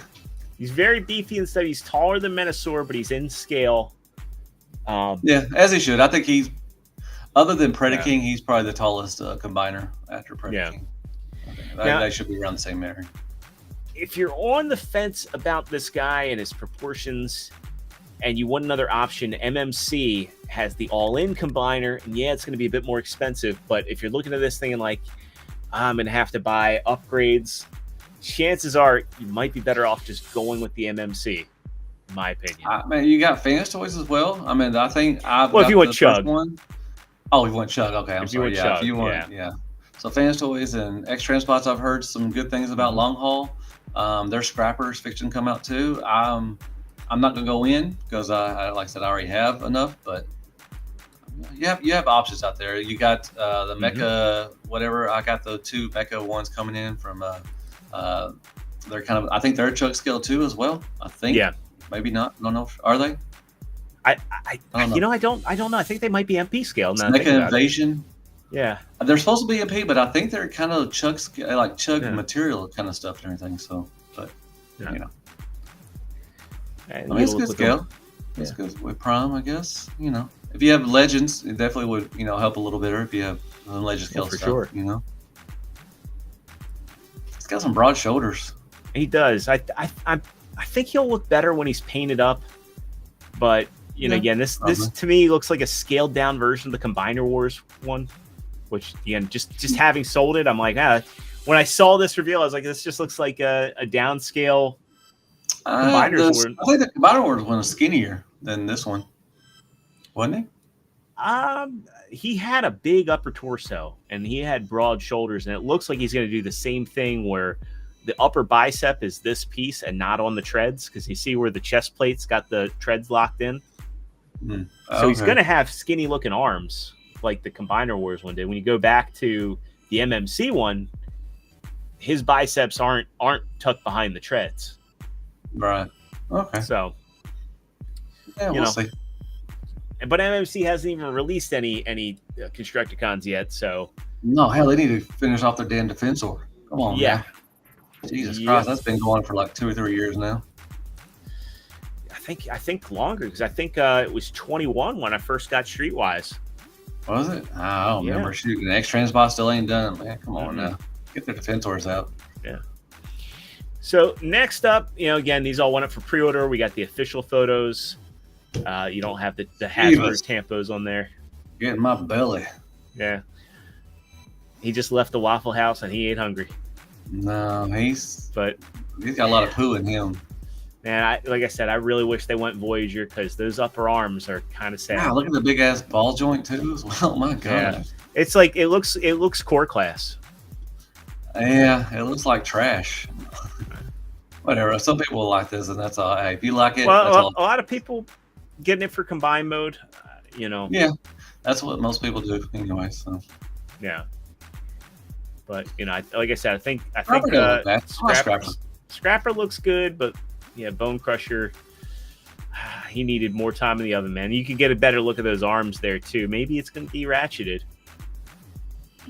He's very beefy and stubby. He's taller than Menasor, but he's in scale. As he should. I think he's, other than Predaking, he's probably the tallest combiner after Predaking. Yeah. They should be around the same area. If you're on the fence about this guy and his proportions, and you want another option, MMC has the all-in combiner. And it's going to be a bit more expensive. But if you're looking at this thing and like, I'm going to have to buy upgrades, chances are you might be better off just going with the MMC, in my opinion. You got Fans Toys as well? I mean, I think if you want Chug. Oh, you want Chug. Okay, I'm sorry. Chug, if you want, So Fans Toys and X-Transpots, I've heard some good things about Long Haul. Their Scrappers fiction come out too. I'm not going to go in because, like I said, I already have enough, but you have options out there. You got the Mecha whatever. I got the two Mecha ones coming in from they're kind of, I think they're Chug scale too as well. I think. Yeah. Maybe not. I don't know. Are they? I don't know. I don't know. I think they might be MP scale. Mecha Invasion. Yeah. They're supposed to be MP, but I think they're kind of Chug scale, like Chug material kind of stuff and everything. So, but And I mean, it's good scale. It's good with Prime, I guess. if you have Legends, it definitely would, help a little bit. Or if you have Legends kill for stuff, sure. He's got some broad shoulders. He does. I think he'll look better when he's painted up. But again, this to me looks like a scaled down version of the Combiner Wars one. Which again, just having sold it, I'm like, when I saw this reveal, I was like, this just looks like a downscale Combiner Wars. I think the Combiner Wars one was skinnier than this one, wasn't he? He had a big upper torso and he had broad shoulders, and it looks like he's going to do the same thing where the upper bicep is this piece and not on the treads, because you see where the chest plate's got the treads locked in. So he's going to have skinny looking arms like the Combiner Wars one did. When you go back to the MMC one, his biceps aren't tucked behind the treads. Right. Okay. So, we'll see. But MMC hasn't even released any Constructicons yet, so. No, hell, they need to finish off their damn Defensor. Come on, man. Jesus Christ, that's been going for like 2 or 3 years now. I think longer, because I think it was 21 when I first got Streetwise. Was it? I don't remember. Shooting the X-Transbot still ain't done, man. Come on now. Get their Defensors out. Yeah. So next up, again, these all went up for pre-order. We got the official photos. You don't have the Hasbro tampos on there. Getting my belly. Yeah. He just left the Waffle House and he ain't hungry. No, he's got a lot of poo in him. Man, like I said, I really wish they went Voyager, because those upper arms are kind of sad. Wow, look at the big ass ball joint too as well. My God. Yeah. It's like it looks core class. Yeah, it looks like trash. Whatever. Some people will like this, and that's all. Hey, if you like it, well, a lot of people getting it for combined mode. Yeah, that's what most people do anyway. So. Yeah. But like I said, I think Scrapper looks good, but Bone Crusher, he needed more time in the oven, man. You could get a better look at those arms there too. Maybe it's going to be ratcheted.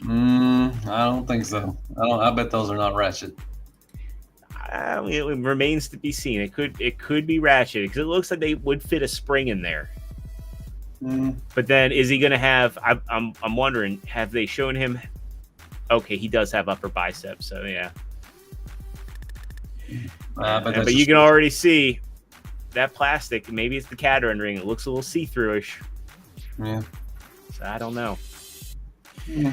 I don't think so. I bet those are not ratchet. It remains to be seen. It could be ratcheted, because it looks like they would fit a spring in there. But then, is he going to have? I'm wondering. Have they shown him? Okay, he does have upper biceps, so yeah. But you can already see that plastic. Maybe it's the Cateran ring. It looks a little see-through-ish. Yeah. So I don't know. Yeah.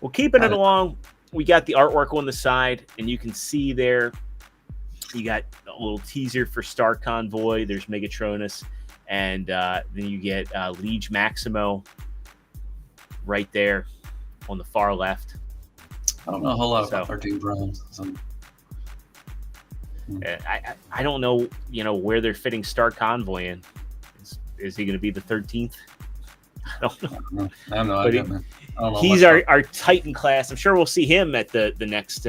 Well, keeping it along, we got the artwork on the side, and you can see there, you got a little teaser for Star Convoy. There's Megatronus, and then you get Liege Maximo right there on the far left. I don't know a whole lot about 13 Primes. I don't know, where they're fitting Star Convoy in. Is he going to be the 13th? I don't know. I have no idea, man. I don't know. He's our Titan class. I'm sure we'll see him at the next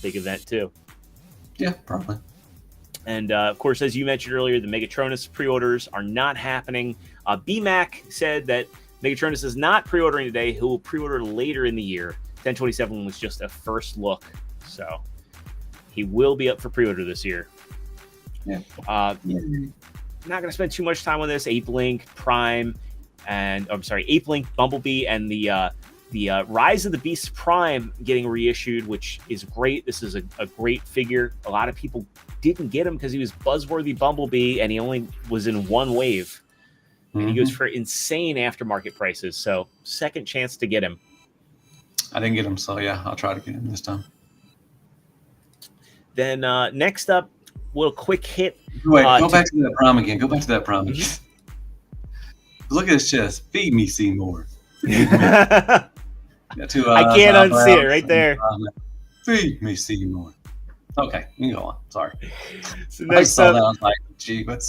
big event too. Yeah, probably. And of course, as you mentioned earlier, the Megatronus pre-orders are not happening. BMAC said that Megatronus is not pre-ordering today. He will pre-order later in the year. 10/27 was just a first look, so he will be up for pre-order this year. Yeah. Not going to spend too much time on this. Ape Link, Prime, Ape Link, Bumblebee, and the Rise of the Beast Prime getting reissued, which is great. This is a great figure. A lot of people didn't get him because he was buzzworthy Bumblebee, and he only was in one wave. And he goes for insane aftermarket prices. So second chance to get him. I didn't get him, so yeah, I'll try to get him this time. Then next up, little quick hit. Wait, go back to that Prime again. Look at his chest. Feed me, Seymour. I can't unsee it right there. Feed me, Seymour. Okay, you can go on. Sorry. So next up, that, I was like, gee, but...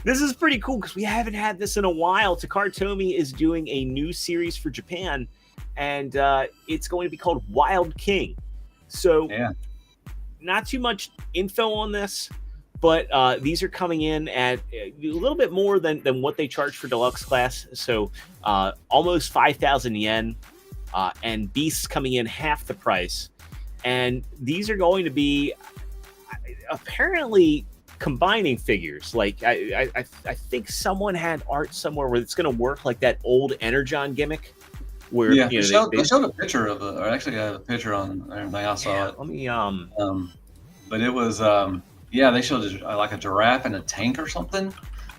This is pretty cool because we haven't had this in a while. Takara Tomy is doing a new series for Japan, and it's going to be called Wild King. So, not too much info on this, but these are coming in at a little bit more than what they charge for Deluxe class. So, almost 5,000 yen, and Beasts coming in half the price. And these are going to be apparently combining figures. Like I think someone had art somewhere where it's going to work like that old Energon gimmick. Where they showed a picture of it, or actually a picture on everything. I saw it. Let me but it was they showed like a giraffe and a tank or something,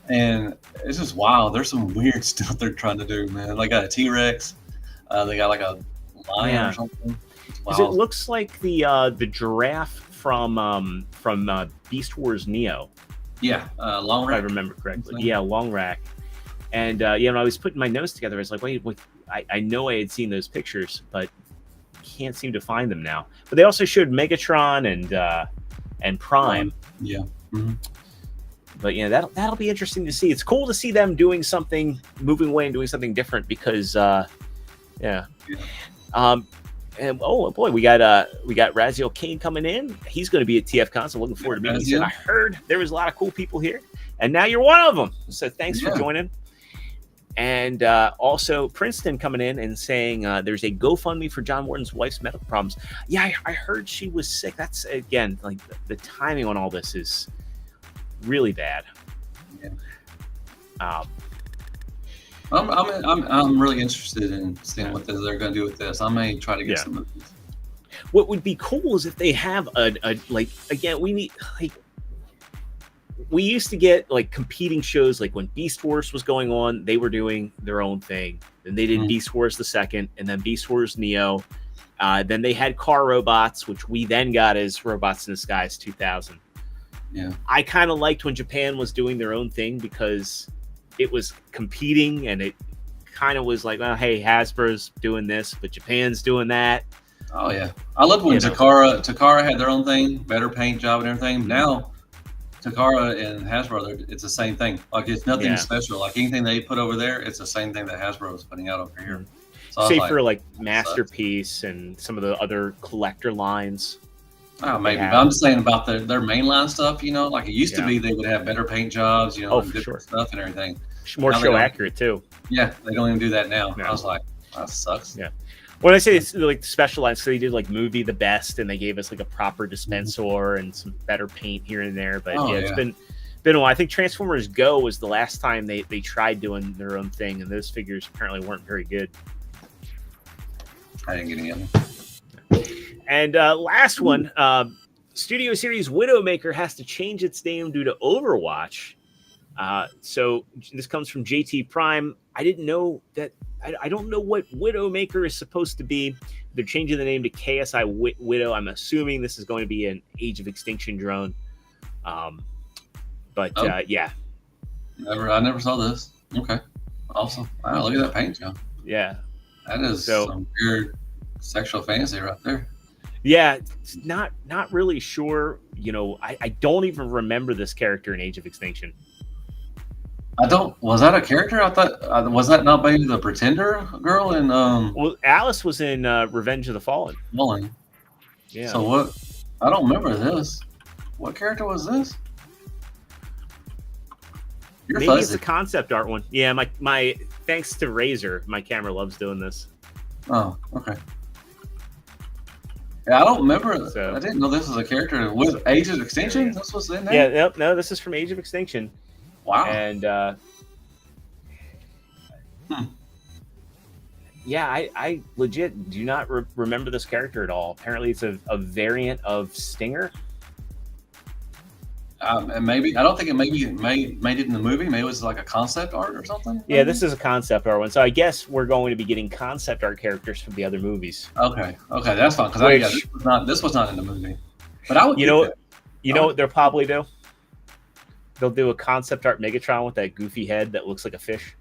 and it's just wild. There's some weird stuff they're trying to do, man. They got a T-Rex, they got like a lion or something. Because it looks like the giraffe from Beast Wars Neo. Yeah, Long Rack. If I remember correctly. Yeah, Long Rack. And when I was putting my notes together, I was like, wait, I know I had seen those pictures, but can't seem to find them now. But they also showed Megatron and Prime. Mm-hmm. But that'll be interesting to see. It's cool to see them doing something, moving away and doing something different because and oh boy, we got Raziel Kane coming in. He's going to be at TFCon, so looking forward to meeting him. He said, I heard there was a lot of cool people here, and now you're one of them. So thanks for joining. And also Princeton coming in and saying there's a GoFundMe for John Morton's wife's medical problems. Yeah, I heard she was sick. That's, again, like the timing on all this is really bad. Yeah. I'm really interested in seeing what they're going to do with this. I may try to get some of these. What would be cool is if they have we used to get like competing shows, like when Beast Wars was going on, they were doing their own thing. Then they did Beast Wars the second, and then Beast Wars Neo. Then they had car robots, which we then got as Robots in Disguise 2000. Yeah, I kind of liked when Japan was doing their own thing because it was competing, and it kind of was like, oh, hey, Hasbro's doing this, but Japan's doing that. Oh yeah, I loved when Takara had their own thing, better paint job and everything. Now Takara and Hasbro, it's the same thing. Like it's nothing special. Like anything they put over there, it's the same thing that Hasbro is putting out over here. So say for like Masterpiece and some of the other collector lines. Oh, maybe. But I'm just saying about their mainline stuff, like it used to be they would have better paint jobs, and different stuff and everything. More show accurate too. Yeah, they don't even do that now. No. I was like, that sucks. Yeah. When I say it's like specialized, so they did like Movie the Best, and they gave us like a proper dispensor and some better paint here and there. But it's been a while. I think Transformers Go was the last time they tried doing their own thing, and those figures apparently weren't very good. I didn't get any of them. And last one, Studio Series Widowmaker has to change its name due to Overwatch. So this comes from JT Prime. I didn't know that. I don't know what Widowmaker is supposed to be. They're changing the name to KSI Widow. I'm assuming this is going to be an Age of Extinction drone. Yeah. I never saw this. Okay. Awesome. Wow, look at that paint job. Yeah. That is some weird sexual fantasy right there. Yeah, not really sure. I don't even remember this character in Age of Extinction. Was that a character? I thought, was that not maybe the Pretender girl in Well, Alice was in Revenge of the Fallen. Yeah. So what? I don't remember this. What character was this? Maybe it's a concept art one. Yeah, my thanks to Razor, my camera loves doing this. Oh, okay. Yeah, I don't remember. I didn't know this was a character. Was Age of Extinction? This was in there? Yeah, no, this is from Age of Extinction. Wow. And I legit do not remember this character at all. Apparently it's a variant of Stinger. And maybe I don't think it made it in the movie. Maybe it was like a concept art or something. Yeah, this is a concept art one. So I guess we're going to be getting concept art characters from the other movies. Okay, that's fine. Because this was not in the movie. But I would. You know what they'll probably do? They'll do a concept art Megatron with that goofy head that looks like a fish.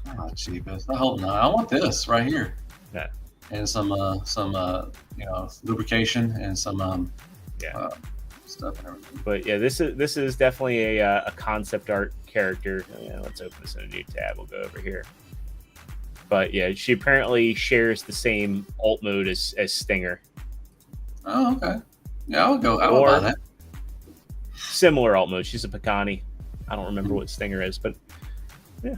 Oh, jeebus. I hope not. I want this right here. Yeah. And some lubrication and some stuff and everything. But yeah, this is definitely a concept art character. Yeah, let's open this in a new tab. We'll go over here. But yeah, she apparently shares the same alt mode as Stinger. Oh, okay. Yeah, I would buy that. Similar alt mode. She's a Picani. I don't remember what Stinger is, but yeah.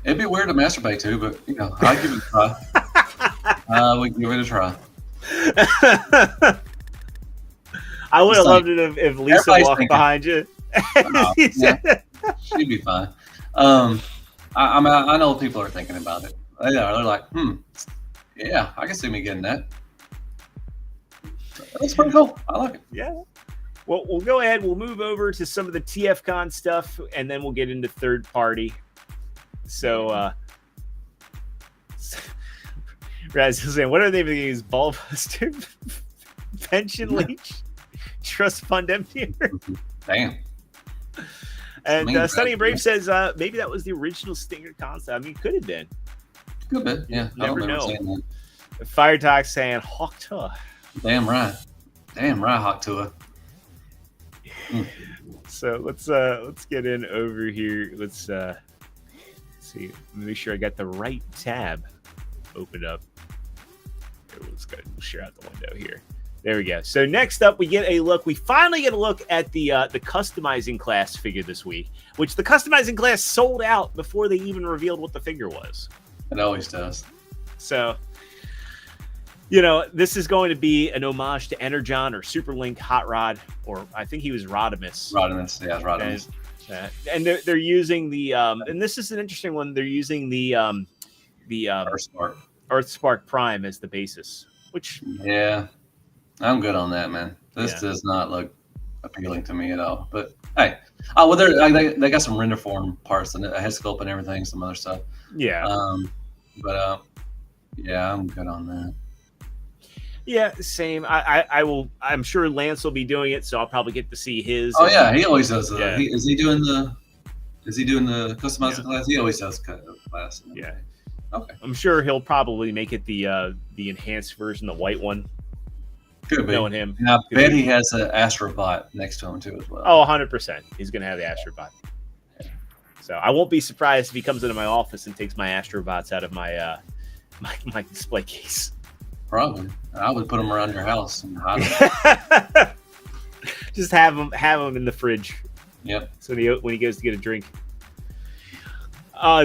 It'd be weird to masturbate too, but I'd give it a try. We give it a try. I would have loved it if Lisa walked behind you Yeah, she'd be fine. I mean, I know people are thinking about it. They're like, yeah, I can see me getting that. That's pretty cool. I like it. Yeah. Well, we'll go ahead. We'll move over to some of the TFCon stuff, and then we'll get into third party. So, Raz is saying, what are they making these Ballbuster pension leech trust fund emptier? Damn. And Sunny and Brave says maybe that was the original Stinger concept. I mean, could have been. Good bit, yeah. Never know. Fire Talk saying Hawk Tua. Damn right, Hawk Tua. So let's get in over here. Let's see. Make sure I got the right tab open up. Let's go ahead and share out the window here. There we go. So next up, we get a look. We finally get a look at the customizing class figure this week, which the customizing class sold out before they even revealed what the figure was. It always does. So, you know, this is going to be an homage to Energon or Superlink Hot Rod, or I think he was Rodimus. Rodimus. And they're using the and this is an interesting one. They're using the Earthspark Prime as the basis, which I'm good on that, man. This does not look appealing to me at all. But hey, they got some render form parts and a head sculpt and everything, some other stuff. Yeah. I'm good on that. Yeah, same. I'm sure Lance will be doing it, so I'll probably get to see his. Oh yeah, he always does. Is he doing the customizing class? He always does class. Yeah. Okay. I'm sure he'll probably make it the enhanced version, the white one. Could be. Knowing him. And I bet he has an Astrobot next to him too as well. Oh, 100%. He's going to have the Astrobot. Yeah. So I won't be surprised if he comes into my office and takes my Astrobots out of my my display case. Probably. I would put them around your house and hide them. Just have them in the fridge. Yep. So when he goes to get a drink.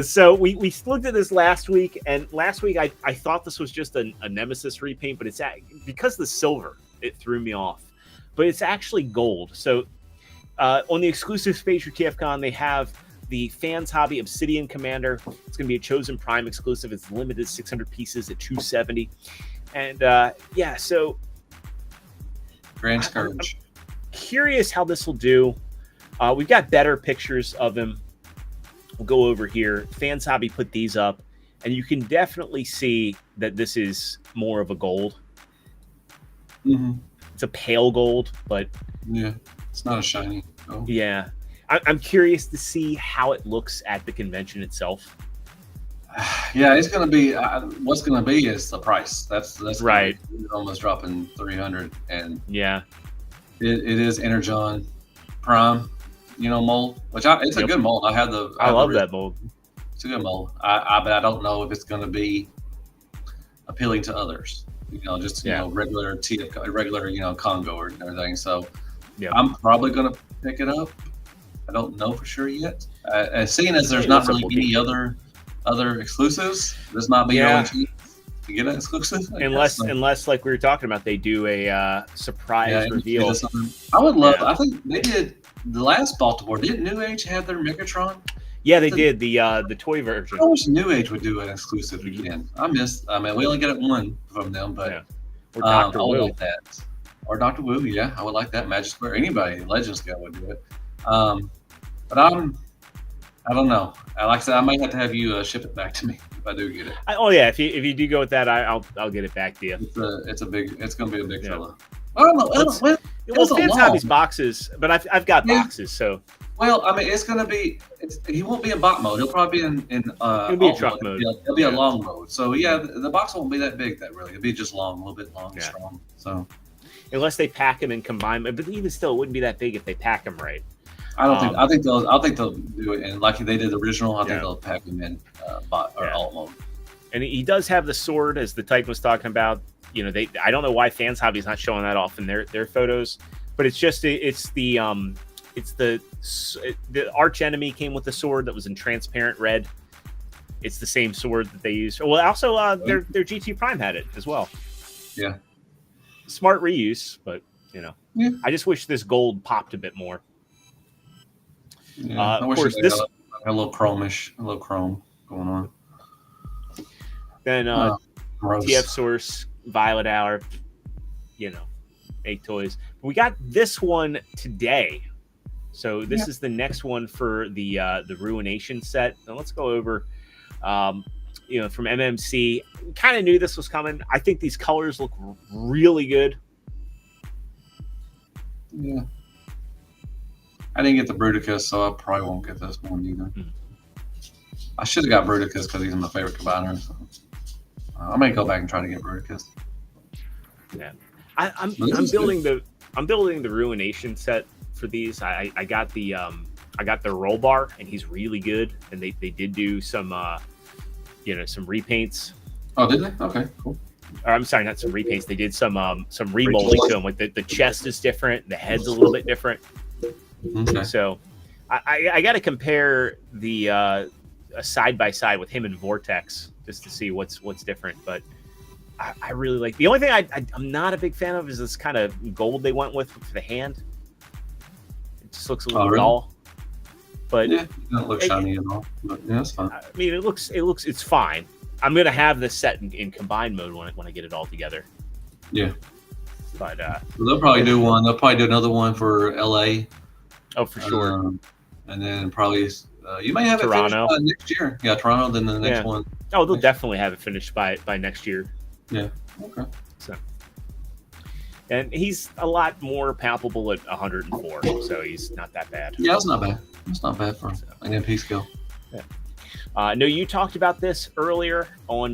So we looked at this last week, and last week I thought this was just a Nemesis repaint, but it's because the silver, it threw me off. But it's actually gold. So on the exclusive space for TFCon, they have the Fans Hobby Obsidian Commander. It's going to be a Chosen Prime exclusive. It's limited 600 pieces at $270. And so Grand Scourge. I'm curious how this will do. We've got better pictures of him. We'll go over here. Fans Hobby put these up, and you can definitely see that this is more of a gold. Mm-hmm. It's a pale gold, but it's not a shiny gold. Yeah, I'm curious to see how it looks at the convention itself. Yeah, it's going to be. What's going to be is the price. That's right. Almost dropping 300, and it is Energon Prime. Mold, which it's a good mold. I love that mold. It's a good mold. But I don't know if it's going to be appealing to others. Regular Congo or everything. So I'm probably going to pick it up. I don't know for sure yet. Seeing as there's not really any other exclusives, this might be really cheap to get an exclusive. Unless like we were talking about, they do a surprise reveal. I would love. I think they did. The last Baltimore, didn't New Age have their Megatron? Yeah, they did the toy version. I wish New Age would do an exclusive again. We only get one from them, but or Dr. I would Wu. like that. Or Dr. Wu, I would like that. Magic Square, anybody, Legend Scale would do it. But I don't know. Like I said, I might have to have you ship it back to me if I do get it. If you do go with that, I'll get it back to you. It's going to be a big fella. I don't know. Fans Hobby's boxes, but I've got boxes, so. Well, it's going to be. He won't be in bot mode. He'll probably be in. He'll be in truck mode. He'll be a long mode. So the box won't be that big. It'll be just long, a little bit long and strong. So. Unless they pack him and combine them, but even still, it wouldn't be that big if they pack them right. I think they'll do it, and like they did the original. I think they'll pack him in bot or alt mode. And he does have the sword, as the Titan was talking about. I don't know why Fans Hobby's not showing that off in their photos, but it's the arch enemy came with a sword that was in transparent red. It's the same sword that they used. Well, also their GT Prime had it as well. Yeah, smart reuse, but I just wish this gold popped a bit more. Yeah, Of course, this a little chromish, a little chrome going on. Then TF Source, Violet Hour, 8 toys. We got this one today. So this is the next one for the Ruination set. Now let's go over, from MMC. Kind of knew this was coming. I think these colors look really good. Yeah. I didn't get the Bruticus, so I probably won't get this one either. Mm-hmm. I should have got Bruticus because he's my favorite combiner. So I may go back and try to get Bruticus. Yeah, I'm building the Ruination set for these. I got the roll bar, and he's really good. And they did do some some repaints. Oh, did they? Okay, cool. Or, I'm sorry, not some repaints. They did some remolding to him. Like the chest is different, the head's a little bit different. Okay. So I got to compare the side by side with him and Vortex just to see what's different. But I really like. The only thing I'm not a big fan of is this kind of gold they went with for the hand. It just looks a little dull. But yeah, it doesn't look shiny at all. But yeah, that's fine. I mean, it's fine. I'm gonna have this set in combined mode when I get it all together. Yeah. But they'll probably do one. They'll probably do another one for LA. Oh, for sure. And then probably you may have Toronto. It finished next year. Yeah, Toronto. Then the next one. Oh, they'll definitely have it finished by next year. Yeah. Okay. So, and he's a lot more palpable at 104, so he's not that bad. Yeah, it's not bad. It's not bad for an MP skill. Yeah. No, you talked about this earlier on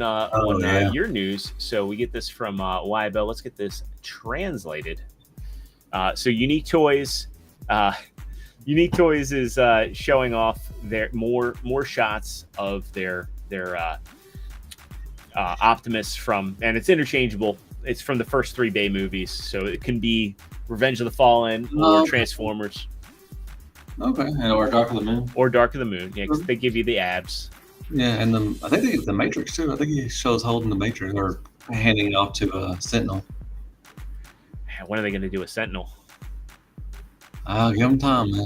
your news. So we get this from YBO. Let's get this translated. So Unique Toys. Unique Toys is showing off their more shots of their Optimus and it's interchangeable. It's from the first 3 Bay movies, so it can be Revenge of the Fallen or Transformers. Okay, or Dark of the Moon. Or Dark of the Moon, yeah, because they give you the abs. Yeah, and I think they get the Matrix too. I think he shows holding the Matrix or handing it off to a Sentinel. When are they going to do a Sentinel? Give them time, man.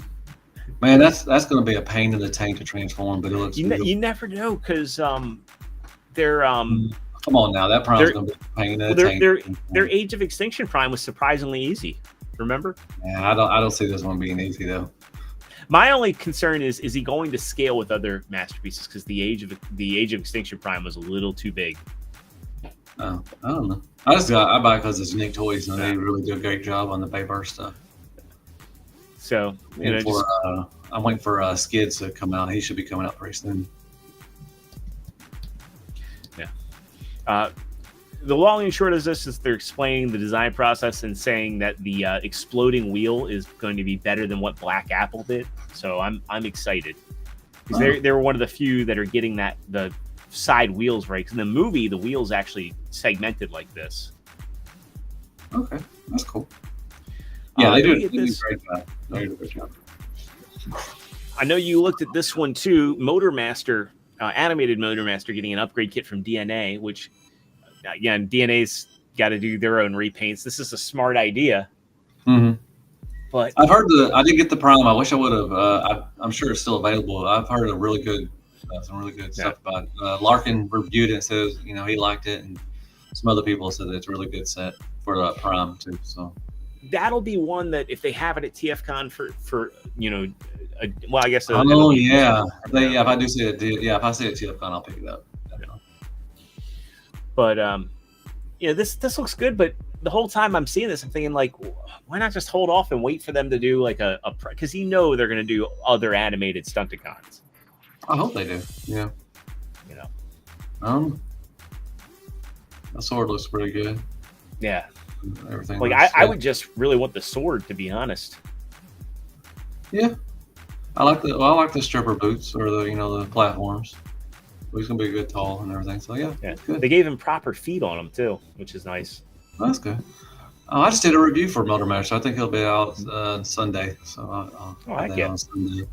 Man, that's going to be a pain in the tank to transform, but it looks. You never know because they're Come on now, that Prime's going to be a pain in the tank. Their Age of Extinction Prime was surprisingly easy. Remember? Yeah, I don't see this one being easy though. My only concern is he going to scale with other masterpieces because the Age of Extinction Prime was a little too big. Oh, I don't know. I buy it because it's Unique Toys and they really do a great job on the Bayverse stuff. So I'm waiting for Skids to come out. He should be coming out pretty soon. Yeah. The long and short of this is they're explaining the design process and saying that the exploding wheel is going to be better than what Black Apple did. So I'm excited because they were one of the few that are getting the side wheels right. Because in the movie, the wheels actually segmented like this. Okay, that's cool. Yeah, they do a great job. They do a great job. I know you looked at this one too. Motormaster, animated Motormaster, getting an upgrade kit from DNA, which. Again, DNA's got to do their own repaints. This is a smart idea. Mm-hmm. But I've heard I didn't get the Prime. I wish I would have. I'm sure it's still available. I've heard some really good stuff about it. Larkin reviewed it and says, he liked it, and some other people said that it's a really good set for the Prime too. So that'll be one that if they have it at TFCon for I guess. If I do see it, if I see it at TFCon, I'll pick it up. But this looks good. But the whole time I'm seeing this, I'm thinking like, why not just hold off and wait for them to do like because they're going to do other animated Stunticons. I hope they do. Yeah. That sword looks pretty good. Yeah. Everything. Like I would just really want the sword, to be honest. Yeah. I like the stripper boots or the platforms. He's gonna be a good tall and everything. So yeah. Good. They gave him proper feet on him too, which is nice. Well, that's good. I just did a review for Motormaster. I think he'll be out Sunday. So I'll have that on Sunday.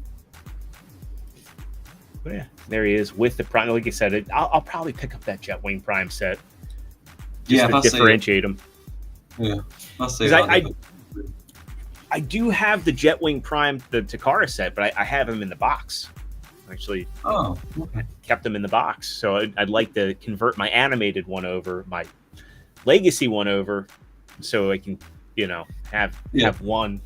But yeah, there he is with the Prime. Like I said, I'll probably pick up that Jetwing Prime set. Just to differentiate them. Yeah, I'll see. I do have the Jetwing Prime, the Takara set, but I have them in the box. Actually, okay. Kept them in the box. So I'd like to convert my animated one over, my legacy one over, so I can, have one.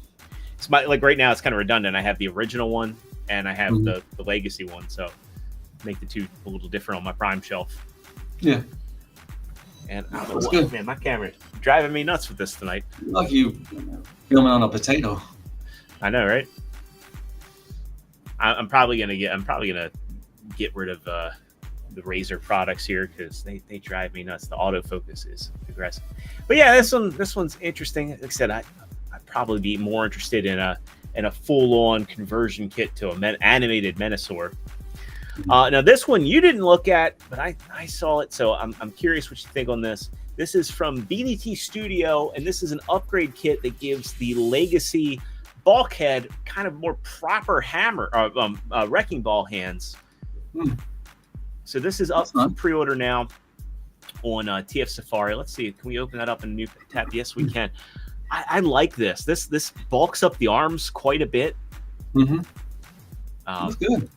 It's like right now it's kind of redundant. I have the original one and I have the legacy one, so make the two a little different on my Prime shelf. Yeah. And man, my camera driving me nuts with this tonight. Like you filming on a potato. I know, right? I'm probably gonna get rid of the Razer products here because they drive me nuts. The autofocus is aggressive. But yeah, this one's interesting. Like I said, I'd probably be more interested in a full-on conversion kit to an animated Menasor. Now this one you didn't look at, but I saw it, so I'm curious what you think on this. This is from BDT Studio, and this is an upgrade kit that gives the Legacy bulkhead kind of more proper hammer, wrecking ball hands. So this is up for pre-order now on TF Safari. Let's see, can we open that up in a new tab? Yes, we can. I like this. This bulks up the arms quite a bit. That's good.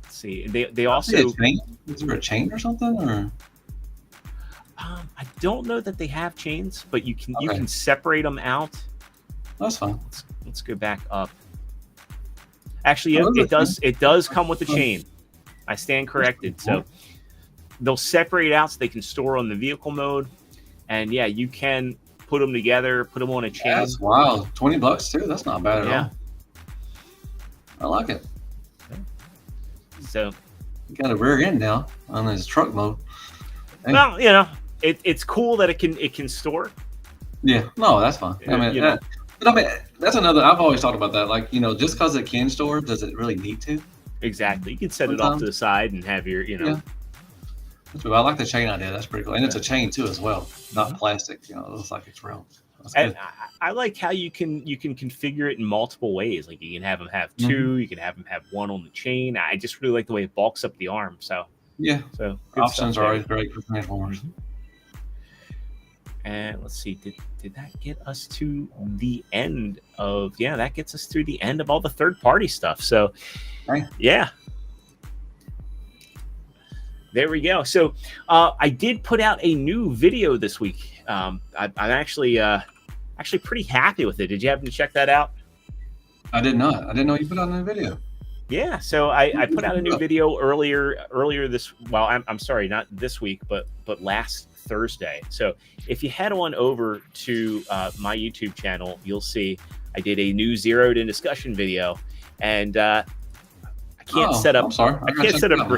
See, they also. Is there a chain or something, or? I don't know that they have chains, but you can separate them out. That's fine. Let's go back up. Actually, it does come with a chain. I stand corrected. So they'll separate out so they can store on the vehicle mode, and yeah, you can put them together, put them on a chain. That's wild. $20 too. That's not bad at all. I like it. So you got a rear end now on his truck mode. Hey. Well, it's cool that it can store. Yeah, no, that's fine. But that's another. I've always talked about that. Like, just because it can store, does it really need to? Exactly. You can set it off to the side and have your, Yeah. I like the chain idea. That's pretty cool, and it's a chain too as well, not plastic. It looks like it's real. And I like how you can configure it in multiple ways. Like you can have them have two, you can have them have one on the chain. I just really like the way it bulks up the arm. So yeah, so options are always great for Transformers. And let's see, did that get us to the end of? Yeah, that gets us through the end of all the third party stuff. So yeah. There we go. So I did put out a new video this week. I'm actually pretty happy with it. Did you happen to check that out? I did not. I didn't know you put out a new video. Yeah. So I put out a new video earlier this. Well, I'm sorry, not this week, but last Thursday. So if you head on over to my YouTube channel, you'll see I did a new zeroed in discussion video, and I can't set up. I'm sorry. I can't set up.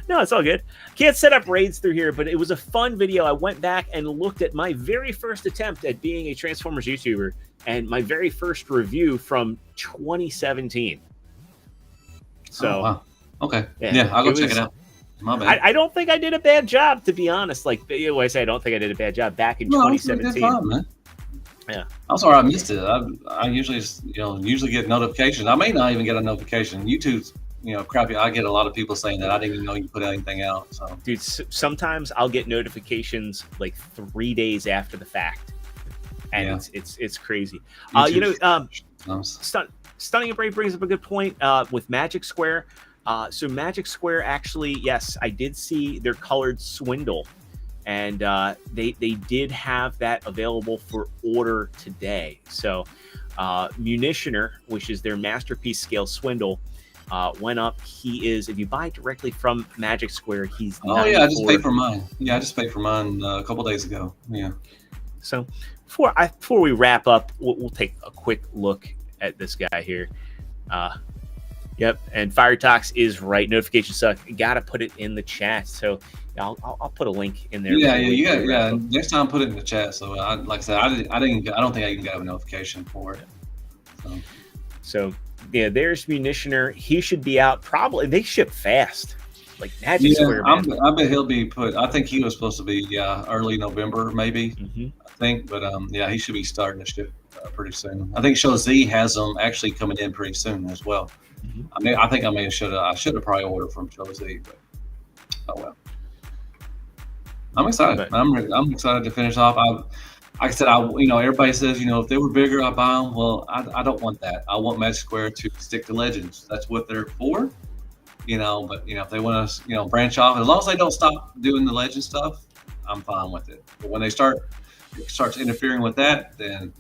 No, it's all good. Can't set up raids through here, but it was a fun video. I went back and looked at my very first attempt at being a Transformers YouTuber and my very first review from 2017. So, wow. Okay. Yeah, I'll go check it out. My bad. I don't think I did a bad job, to be honest. Like, I say, I don't think I did a bad job back in 2017. Fine, man. Yeah. I'm sorry I missed it. I usually just, get notifications. I may not even get a notification. YouTube's crappy. I get a lot of people saying that I didn't even know you put anything out. So, dude, sometimes I'll get notifications like 3 days after the fact, and it's crazy. Stunning and Brave brings up a good point with Magic Square. So Magic Square actually, yes, I did see their colored Swindle, and they did have that available for order today. So Munitioner, which is their masterpiece scale Swindle, went up. He is, if you buy directly from Magic Square, he's I just paid for mine. Yeah, I just paid for mine a couple days ago. Yeah. So before we wrap up, we'll take a quick look at this guy here. Yep, and Fire Talks is right. Notifications suck. Got to put it in the chat. So I'll put a link in there. Yeah. Next time, put it in the chat. So like I said, I don't think I even got a notification for it. So yeah, there's Munitioner. He should be out. Probably they ship fast, like Magic Square. Man. I bet he'll be put. I think he was supposed to be early November, maybe. I think, but he should be starting to ship pretty soon. I think Show Z has them actually coming in pretty soon as well. I think I should have probably ordered from Show Z, but oh well. I'm excited. I'm excited to finish off. I said, everybody says, if they were bigger, I'd buy them. Well, I don't want that. I want Magic Square to stick to Legends. That's what they're for, But if they want to, branch off, as long as they don't stop doing the Legend stuff, I'm fine with it. But when it starts interfering with that, then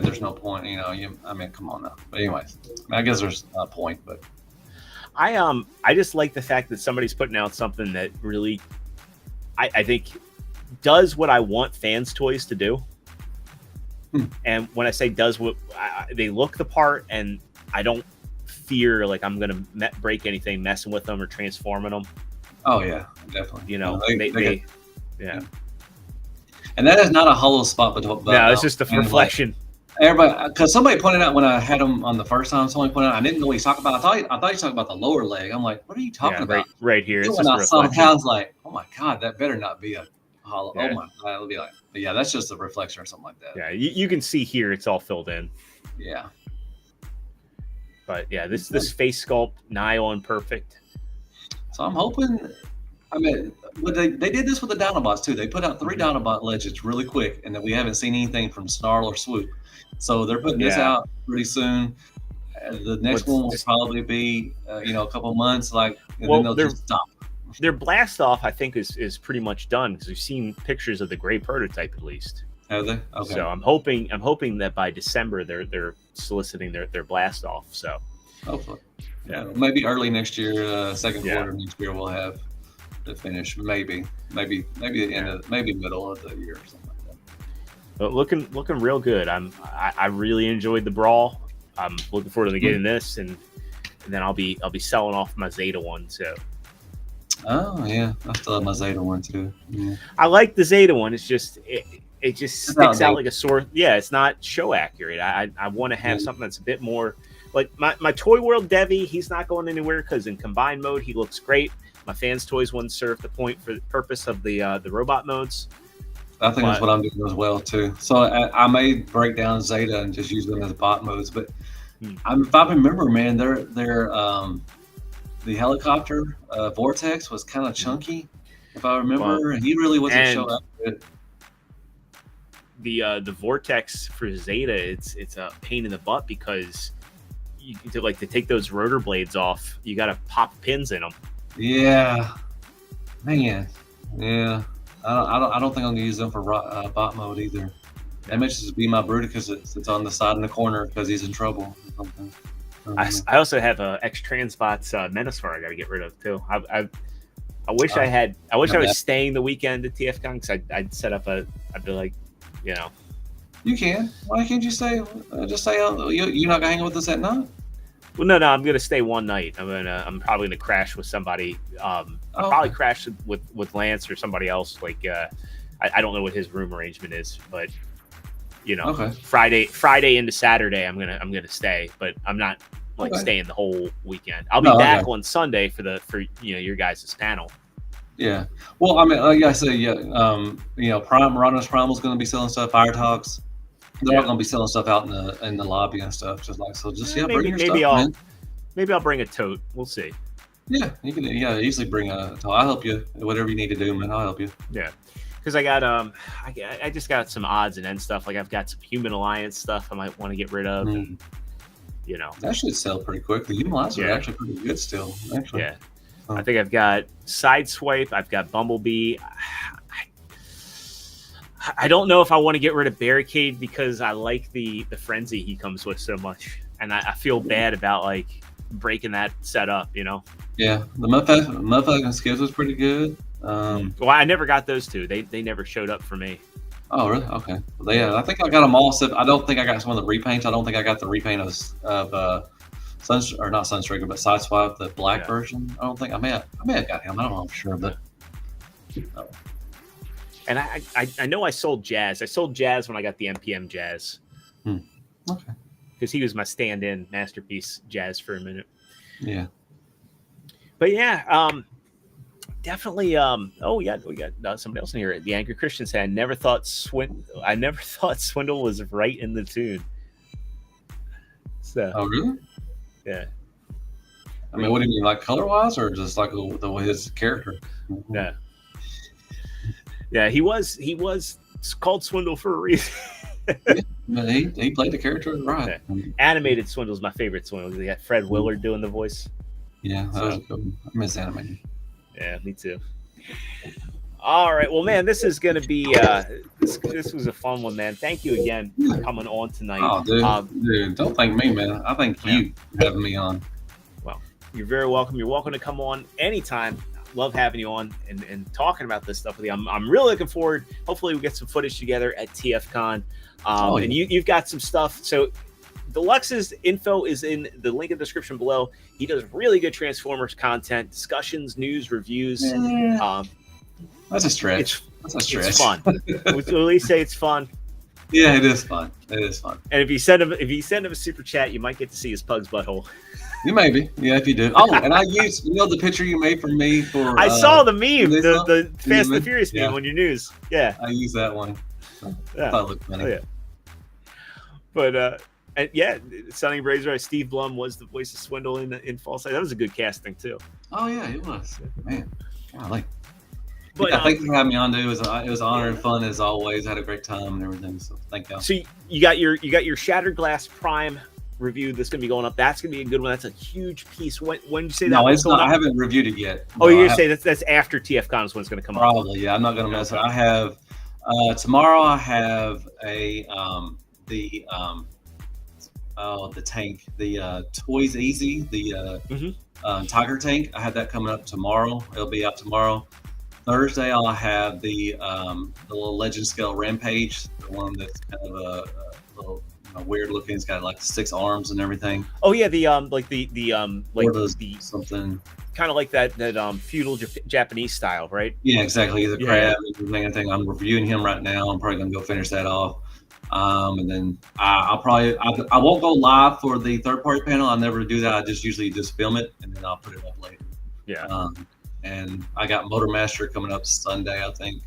there's no point. Come on now. But anyways, I guess there's a point. But I just like the fact that somebody's putting out something that really, I think, does what I want fans' toys to do. And when I say does what they look the part, and I don't fear like I'm gonna break anything messing with them or transforming them. Oh yeah, definitely. They and that is not a hollow spot, but no, it's just a reflection. Everybody, because somebody pointed out when I had them on the first time, somebody pointed out I didn't know what he's talking about. I thought he was talking about the lower leg. I'm like, what are you talking about? Right here. It's when I saw it, I was like, oh my god, that better not be a hollow. Yeah. Oh my god, it'll be like, but yeah, that's just a reflection or something like that. Yeah, you can see here it's all filled in. Yeah. But yeah, this face sculpt nigh on perfect. So I'm hoping. But they did this with the Dinobots too. They put out 3 Dinobot Legends really quick, and then we haven't seen anything from Snarl or Swoop. So they're putting this out pretty soon. The next one will probably be, a couple months, and then they'll just stop. Their blast off, I think, is pretty much done because we've seen pictures of the gray prototype at least. Have they? Okay. So I'm hoping that by December they're soliciting their blast off. So hopefully, maybe early next year, second quarter next year, we'll have the finish. Maybe the end of middle of the year or something like that. But looking real good. I really enjoyed the brawl. I'm looking forward to getting this, and then I'll be selling off my Zeta one too. Oh yeah, I still have my Zeta one too. Yeah. I like the Zeta one. It's just it just sticks out like a sore. Yeah, it's not show accurate. I want to have something that's a bit more like my Toy World Devi. He's not going anywhere because in combined mode he looks great. My fans' toys wouldn't serve the point for the purpose of the robot modes. I think that's what I'm doing as well too. So I may break down Zeta and just use them as bot modes. But if I remember, man, the helicopter Vortex was kind of chunky. If I remember, and he really wasn't showing up good. The Vortex for Zeta, it's a pain in the butt because to take those rotor blades off, you got to pop pins in them. Yeah, man. Yeah, I don't think I'm gonna use them for bot mode either. That may just be my Bruticus. It's on the side in the corner because he's in trouble. I also have a X-Transbots Menasar I got to get rid of too. I wish I was staying the weekend at TFCon because I'd set up I'd be like, You can. Why can't you stay? Just say you're not gonna hang with us at night. Well, no, I'm gonna stay one night. I'm probably gonna crash with somebody. I'll probably crash with Lance or somebody else. I don't know what his room arrangement is, but Friday into Saturday, I'm gonna stay, but I'm not staying the whole weekend. I'll be back on Sunday for your guys' panel. Yeah. Well, like I said, Rhino's Primal's gonna be selling stuff. Fire Talks. They're all gonna be selling stuff out in the lobby and stuff. Bring your stuff, man. Maybe I'll bring a tote. We'll see. Yeah, you can. Yeah, easily bring a tote. I'll help you. Whatever you need to do, man. I'll help you. Yeah, because I got I just got some odds and ends stuff. I've got some Human Alliance stuff I might want to get rid of. And, that should sell pretty quick. The Human Alliance are actually pretty good still. Actually. Yeah. I think I've got Sideswipe. I've got Bumblebee. I don't know if I want to get rid of Barricade because I like the frenzy he comes with so much, and I feel bad about breaking that setup. Yeah, the Mudflap Skids was pretty good. Well, I never got those two. They never showed up for me. Oh, really? Okay. Well, yeah, I think I got them all. I don't think I got some of the repaints. I don't think I got the repaint of not Sunstreaker, but Sideswipe, the black version. I don't think I may have got him. I don't know for sure, but. And I know I sold Jazz. I sold Jazz when I got the MPM Jazz. Okay. Because he was my stand-in Masterpiece Jazz for a minute. Yeah. But yeah, definitely. We got somebody else in here. The Angry Christian said, I never thought Swindle was right in the tune. So. Oh really? Yeah. What do you mean, like color-wise, or just like the way his character? Yeah. Yeah, he was It's called Swindle for a reason. He played the character right. Yeah. Animated Swindle is my favorite Swindle. They got Fred Willard doing the voice. Yeah, that was cool. I miss animated. Yeah, me too. All right, well, man, this is gonna be this was a fun one, man. Thank you again for coming on tonight. Oh, dude, don't thank me, man. I thank you for having me on. Well, you're very welcome. You're welcome to come on anytime. Love having you on and talking about this stuff with you. I'm really looking forward. Hopefully, we get some footage together at TFCon. And you've got some stuff. So Deluxe's info is in the link in the description below. He does really good Transformers content, discussions, news, reviews. That's a stretch. It's fun. We'll at least say it's fun. Yeah, it is fun. It is fun. And if you send him a super chat, you might get to see his pug's butthole. You maybe, yeah, if you do. Oh, and I used, the picture you made for me for. I saw the meme, the Fast and Furious meme on your news. Yeah, I used that one. I thought it looked funny. Oh, yeah. But and yeah, Sonny Brazier, Steve Blum was the voice of Swindle in False Light. That was a good casting too. Oh yeah, it was. Man, thanks for having me on, dude. It was an honor and fun as always. I had a great time and everything. So thank you. So you got your Shattered Glass Prime review that's going to be going up. That's going to be a good one. That's a huge piece. When did you say that? No, it's not. I haven't reviewed it yet. Oh, you're going to say that's after TFCon is when it's going to come up. Probably, yeah. I'm not going to mess it. I have tomorrow. I have the tank, the Toys Easy, the Tiger tank. I have that coming up tomorrow. It'll be out tomorrow. Thursday, I'll have the little Legend Scale Rampage, the one that's kind of a little weird looking. It's got like 6 arms and everything. Oh yeah, the something kind of like that feudal Japanese style, right? Yeah, exactly. The crab and everything. I'm reviewing him right now. I'm probably gonna go finish that off. And then I won't go live for the third party panel. I never do that. I usually just film it and then I'll put it up later. Yeah. And I got Motormaster coming up Sunday, I think.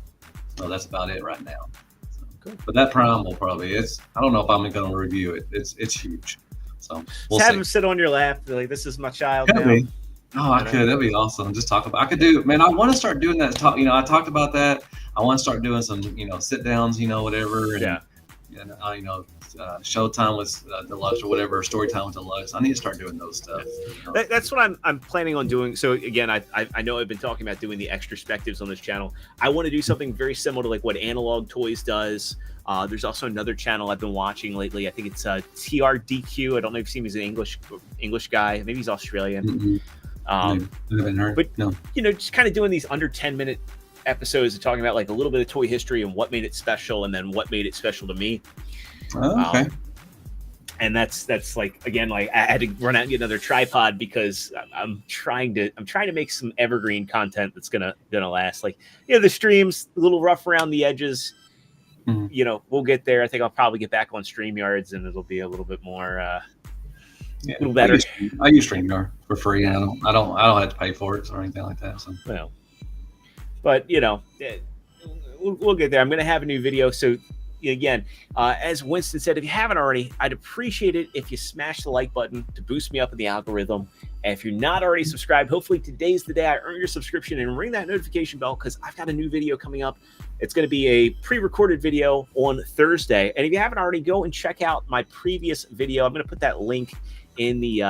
So that's about it right now. So, cool. But that Prime will probably I don't know if I'm going to review it. It's huge. So we'll have see. him sit on your lap. Like, this is my child. I could. That'd be awesome. Just talk about. I could do. Man, I want to start doing that. I talked about that. I want to start doing some, sit downs, whatever. And, showtime with Deluxe or whatever, story time with Deluxe. I need to start doing those stuff. That's what I'm planning on doing. So again, I know I've been talking about doing the extrospectives on this channel. I want to do something very similar to like what Analog Toys does. There's also another channel I've been watching lately. I think it's TRDQ. I don't know if you've seen him. He's an English guy. Maybe he's Australian. Mm-hmm. I haven't heard. But no. Just kind of doing these under 10-minute episodes of talking about like a little bit of toy history and what made it special, and then what made it special to me. Okay. And that's like, again, like I had to run out and get another tripod because I'm trying to make some evergreen content that's gonna last. Like, the streams a little rough around the edges. Mm-hmm. We'll get there. I think I'll probably get back on StreamYards and it'll be a little bit more a little better. I use StreamYard for free. I don't have to pay for it or anything like that. So but we'll get there. I'm gonna have a new video. So again, as Winston said, if you haven't already, I'd appreciate it if you smash the like button to boost me up in the algorithm. And if you're not already subscribed, hopefully today's the day I earn your subscription, and ring that notification bell because I've got a new video coming up. It's going to be a pre-recorded video on Thursday. And if you haven't already, go and check out my previous video. I'm going to put that link in the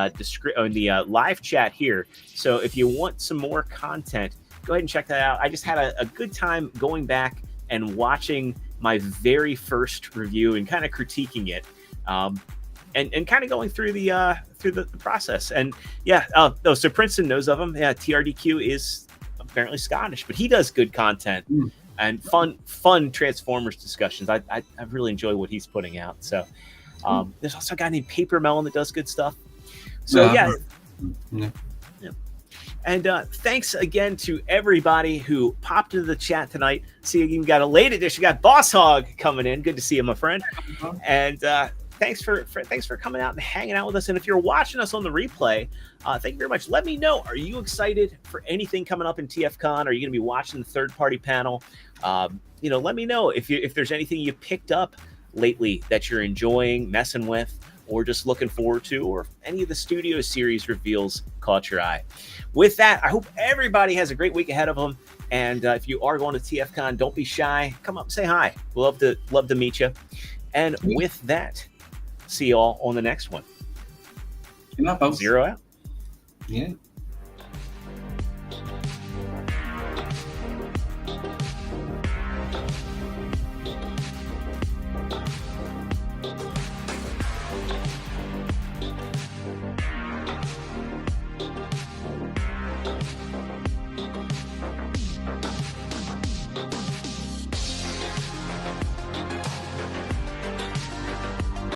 live chat here. So if you want some more content, go ahead and check that out. I just had a good time going back and watching my very first review and kind of critiquing it, and kind of going through the process. And so Princeton knows of him. Yeah, TRDQ is apparently Scottish, but he does good content and fun Transformers discussions. I really enjoy what he's putting out. So there's also a guy named Paper Melon that does good stuff. So yeah. And thanks again to everybody who popped into the chat tonight. See, you even got a late edition. You got Boss Hog coming in. Good to see you, my friend. And thanks for coming out and hanging out with us. And if you're watching us on the replay, thank you very much. Let me know. Are you excited for anything coming up in TFCon? Are you going to be watching the third-party panel? Let me know if there's anything you picked up lately that you're enjoying, messing with, or just looking forward to, or if any of the Studio Series reveals caught your eye. With that, I hope everybody has a great week ahead of them, And if you are going to TFCon, don't be shy. Come up, say hi. Love to meet you. And with that, see y'all on the next one. Good night, folks. Zero out. Yeah.